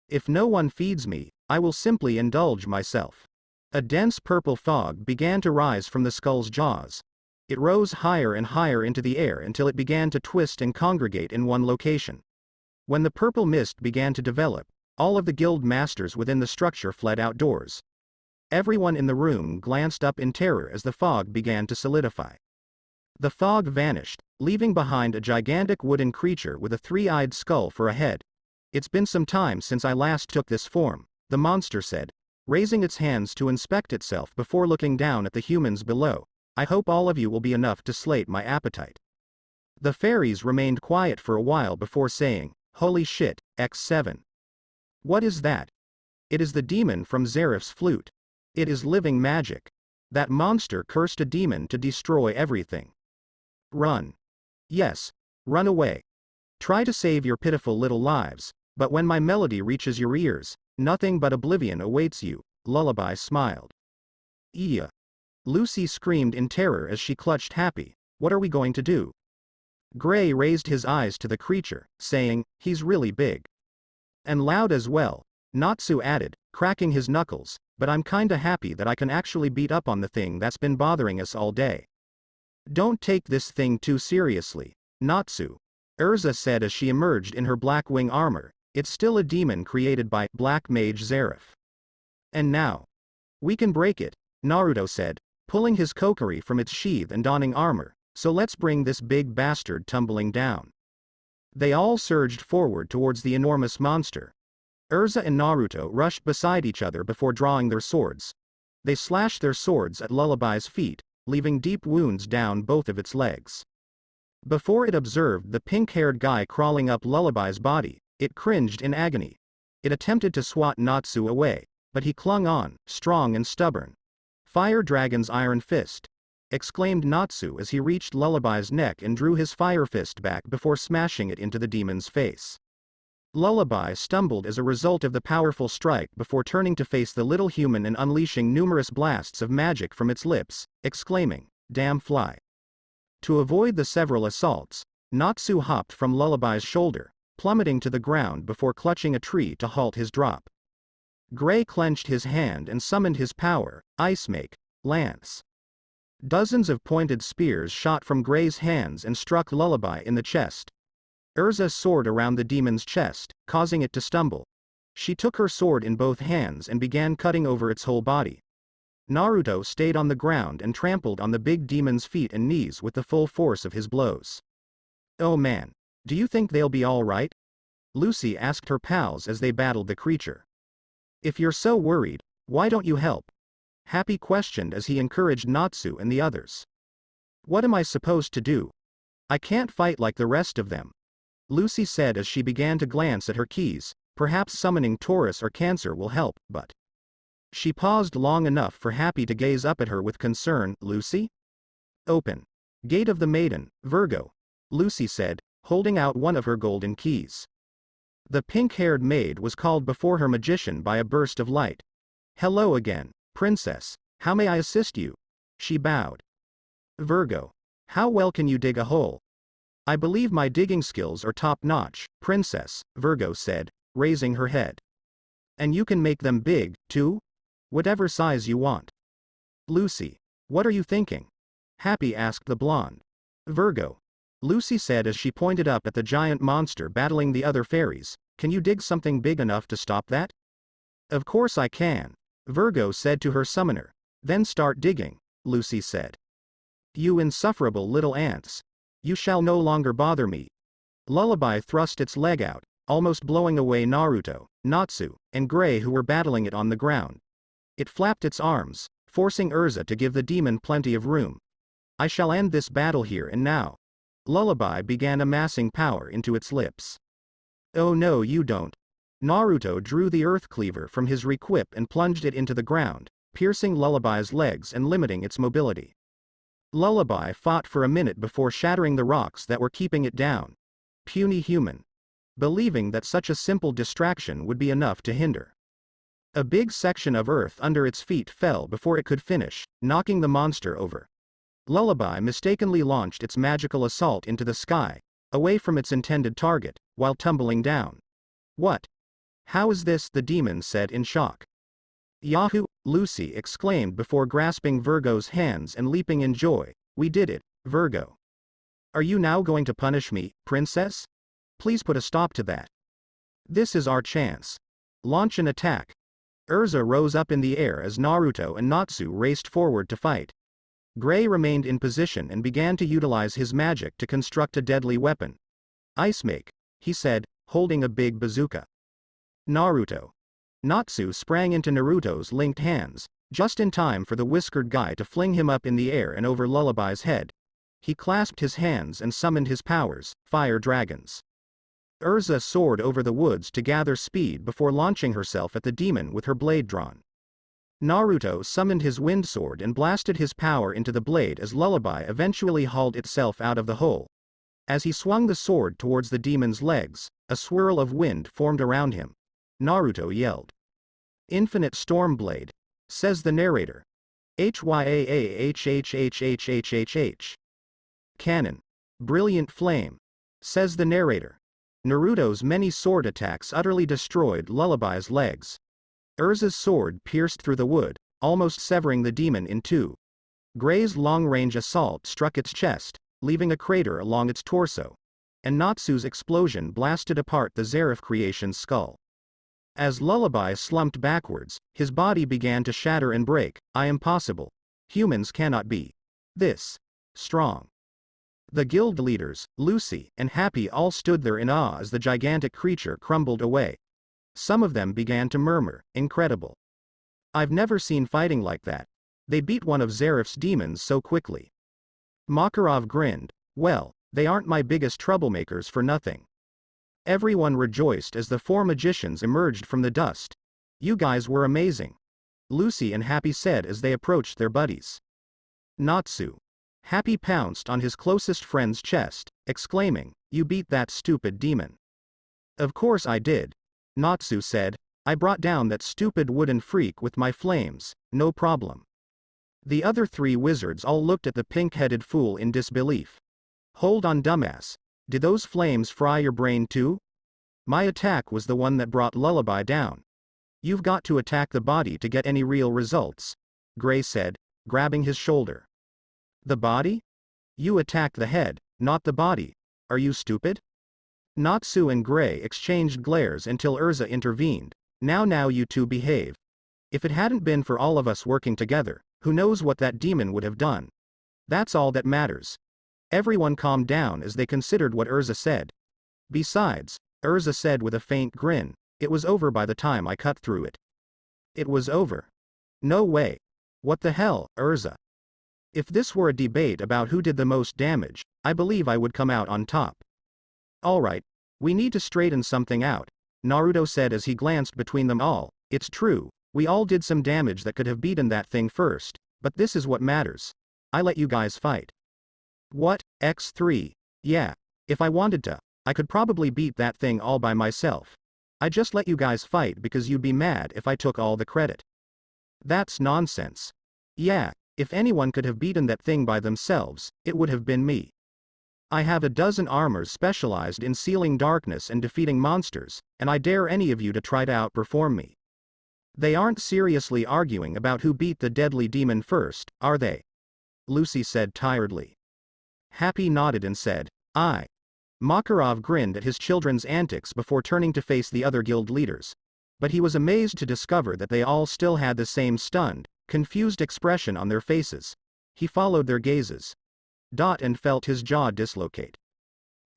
If no one feeds me, I will simply indulge myself. A dense purple fog began to rise from the skull's jaws. It rose higher and higher into the air until it began to twist and congregate in one location. When the purple mist began to develop, all of the guild masters within the structure fled outdoors. Everyone in the room glanced up in terror as the fog began to solidify. The fog vanished, leaving behind a gigantic wooden creature with a three-eyed skull for a head. It's been some time since I last took this form, the monster said, raising its hands to inspect itself before looking down at the humans below. I hope all of you will be enough to slate my appetite. The fairies remained quiet for a while before saying, holy shit, X7. What is that? It is the demon from Zeref's flute. It is living magic. That monster cursed a demon to destroy everything. Run. Yes, run away. Try to save your pitiful little lives, but when my melody reaches your ears, nothing but oblivion awaits you, Lullaby smiled. Iya. Lucy screamed in terror as she clutched Happy. What are we going to do? Gray raised his eyes to the creature, saying, he's really big. And loud as well, Natsu added, cracking his knuckles, but I'm kinda happy that I can actually beat up on the thing that's been bothering us all day. Don't take this thing too seriously, Natsu, Urza said as she emerged in her black wing armor. It's still a demon created by Black Mage Zeref. And now, we can break it, Naruto said, pulling his kokiri from its sheath and donning armor, so let's bring this big bastard tumbling down. They all surged forward towards the enormous monster. Urza and Naruto rushed beside each other before drawing their swords. They slashed their swords at Lullaby's feet, leaving deep wounds down both of its legs. Before it observed the pink-haired guy crawling up Lullaby's body, it cringed in agony. It attempted to swat Natsu away, but he clung on, strong and stubborn. Fire Dragon's Iron Fist. exclaimed Natsu as he reached Lullaby's neck and drew his fire fist back before smashing it into the demon's face. Lullaby stumbled as a result of the powerful strike before turning to face the little human and unleashing numerous blasts of magic from its lips, exclaiming, "Damn fly." To avoid the several assaults, Natsu hopped from Lullaby's shoulder, plummeting to the ground before clutching a tree to halt his drop. Gray clenched his hand and summoned his power, Omake, lance. Dozens of pointed spears shot from Gray's hands and struck Lullaby in the chest. Urza soared around the demon's chest, causing it to stumble. She took her sword in both hands and began cutting over its whole body. Naruto stayed on the ground and trampled on the big demon's feet and knees with the full force of his blows. "Oh man, do you think they'll be all right?" Lucy asked her pals as they battled the creature. "If you're so worried, why don't you help?" Happy questioned as he encouraged Natsu and the others. "What am I supposed to do? I can't fight like the rest of them," Lucy said as she began to glance at her keys. "Perhaps summoning Taurus or Cancer will help, but..." She paused long enough for Happy to gaze up at her with concern. "Lucy?" "Open. Gate of the Maiden, Virgo," Lucy said, holding out one of her golden keys. The pink-haired maid was called before her magician by a burst of light. "Hello again, Princess. How may I assist you?" She bowed. "Virgo. How well can you dig a hole?" "I believe my digging skills are top-notch, Princess," Virgo said, raising her head. "And you can make them big, too? Whatever size you want." "Lucy. What are you thinking?" Happy asked the blonde. "Virgo," Lucy said as she pointed up at the giant monster battling the other fairies, "can you dig something big enough to stop that?" "Of course I can," Virgo said to her summoner. "Then start digging," Lucy said. "You insufferable little ants. You shall no longer bother me." Lullaby thrust its leg out, almost blowing away Naruto, Natsu, and Gray who were battling it on the ground. It flapped its arms, forcing Urza to give the demon plenty of room. "I shall end this battle here and now." Lullaby began amassing power into its lips. "Oh no you don't." Naruto drew the earth cleaver from his requip and plunged it into the ground, piercing Lullaby's legs and limiting its mobility. Lullaby fought for a minute before shattering the rocks that were keeping it down. Puny human. Believing that such a simple distraction would be enough to hinder. A big section of earth under its feet fell before it could finish, knocking the monster over. Lullaby mistakenly launched its magical assault into the sky, away from its intended target, while tumbling down. "What? How is this?" the demon said in shock. "Yahoo!" Lucy exclaimed before grasping Virgo's hands and leaping in joy. "We did it, Virgo." "Are you now going to punish me, Princess? Please put a stop to that. This is our chance. Launch an attack." Urza rose up in the air as Naruto and Natsu raced forward to fight. Gray remained in position and began to utilize his magic to construct a deadly weapon. "Omake," he said, holding a big bazooka. "Naruto." Natsu sprang into Naruto's linked hands, just in time for the whiskered guy to fling him up in the air and over Lullaby's head. He clasped his hands and summoned his powers, fire dragons. Urza soared over the woods to gather speed before launching herself at the demon with her blade drawn. Naruto summoned his wind sword and blasted his power into the blade as Lullaby eventually hauled itself out of the hole. As he swung the sword towards the demon's legs, a swirl of wind formed around him. Naruto yelled. "Infinite Stormblade," says the narrator. "Hyaahhhhhhhh. Cannon. Brilliant Flame," says the narrator. Naruto's many sword attacks utterly destroyed Lullaby's legs. Urza's sword pierced through the wood, almost severing the demon in two. Gray's long-range assault struck its chest, leaving a crater along its torso. And Natsu's explosion blasted apart the Zeref creation's skull. As Lullaby slumped backwards, his body began to shatter and break. "I am possible. Humans cannot be this strong." The guild leaders, Lucy and Happy, all stood there in awe as the gigantic creature crumbled away. Some of them began to murmur, "Incredible. I've never seen fighting like that. They beat one of Zeref's demons so quickly." Makarov grinned. "Well, they aren't my biggest troublemakers for nothing." Everyone rejoiced as the four magicians emerged from the dust. "You guys were amazing," Lucy and Happy said as they approached their buddies. Natsu. Happy pounced on his closest friend's chest, exclaiming, "You beat that stupid demon." "Of course I did," Natsu said. "I brought down that stupid wooden freak with my flames, no problem." The other three wizards all looked at the pink-headed fool in disbelief. "Hold on, dumbass. Did those flames fry your brain too? My attack was the one that brought Lullaby down. You've got to attack the body to get any real results," Gray said, grabbing his shoulder. "The body? You attacked the head, not the body. Are you stupid?" Natsu and Gray exchanged glares until Urza intervened. Now you two behave. If it hadn't been for all of us working together, who knows what that demon would have done. That's all that matters." Everyone calmed down as they considered what Urza said. "Besides," Urza said with a faint grin, "it was over by the time I cut through it." "It was over? No way. What the hell, Urza? If this were a debate about who did the most damage, I believe I would come out on top." "Alright, we need to straighten something out," Naruto said as he glanced between them all. "It's true, we all did some damage that could have beaten that thing first, but this is what matters. I let you guys fight." "What, X3? Yeah. If I wanted to, I could probably beat that thing all by myself. I just let you guys fight because you'd be mad if I took all the credit." "That's nonsense. Yeah, if anyone could have beaten that thing by themselves, it would have been me. I have a dozen armors specialized in sealing darkness and defeating monsters, and I dare any of you to try to outperform me." "They aren't seriously arguing about who beat the deadly demon first, are they?" Lucy said tiredly. Happy nodded and said, "Aye." Makarov grinned at his children's antics before turning to face the other guild leaders. But he was amazed to discover that they all still had the same stunned, confused expression on their faces. He followed their gazes. And felt his jaw dislocate.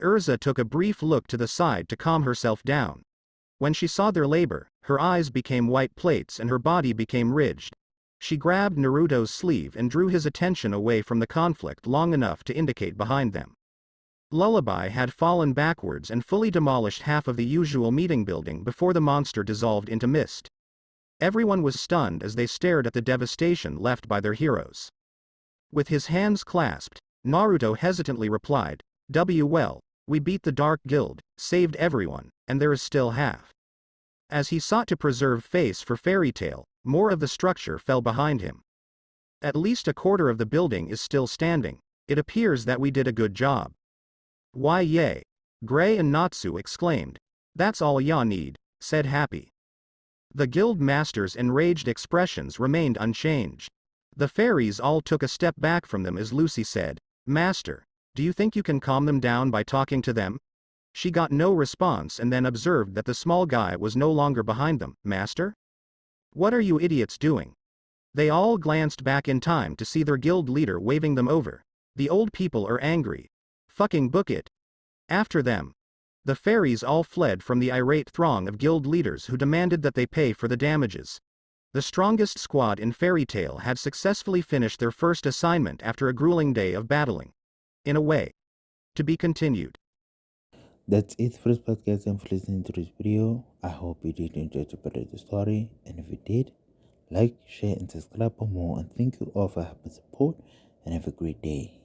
Urza took a brief look to the side to calm herself down. When she saw their labor, her eyes became white plates and her body became ridged. She grabbed Naruto's sleeve and drew his attention away from the conflict long enough to indicate behind them. Lullaby had fallen backwards and fully demolished half of the usual meeting building before the monster dissolved into mist. Everyone was stunned as they stared at the devastation left by their heroes. With his hands clasped, Naruto hesitantly replied, "Well, we beat the Dark Guild, saved everyone, and there is still half." As he sought to preserve face for Fairy Tail, more of the structure fell behind him. "At least a quarter of the building is still standing. It appears that we did a good job." "Why yay!" Gray and Natsu exclaimed. "That's all ya need," said Happy. The guild master's enraged expressions remained unchanged. The fairies all took a step back from them as Lucy said, "Master, do you think you can calm them down by talking to them?" She got no response and then observed that the small guy was no longer behind them. "Master? What are you idiots doing?" They all glanced back in time to see their guild leader waving them over. "The old people are angry. Fucking book it. After them." The fairies all fled from the irate throng of guild leaders who demanded that they pay for the damages. The strongest squad in Fairy Tail had successfully finished their first assignment after a grueling day of battling. In a way. To be continued. That's it for this podcast and for listening to this video. I hope you did enjoy the story, and if you did, like, share, and subscribe for more. And thank you all for helping support, and have a great day.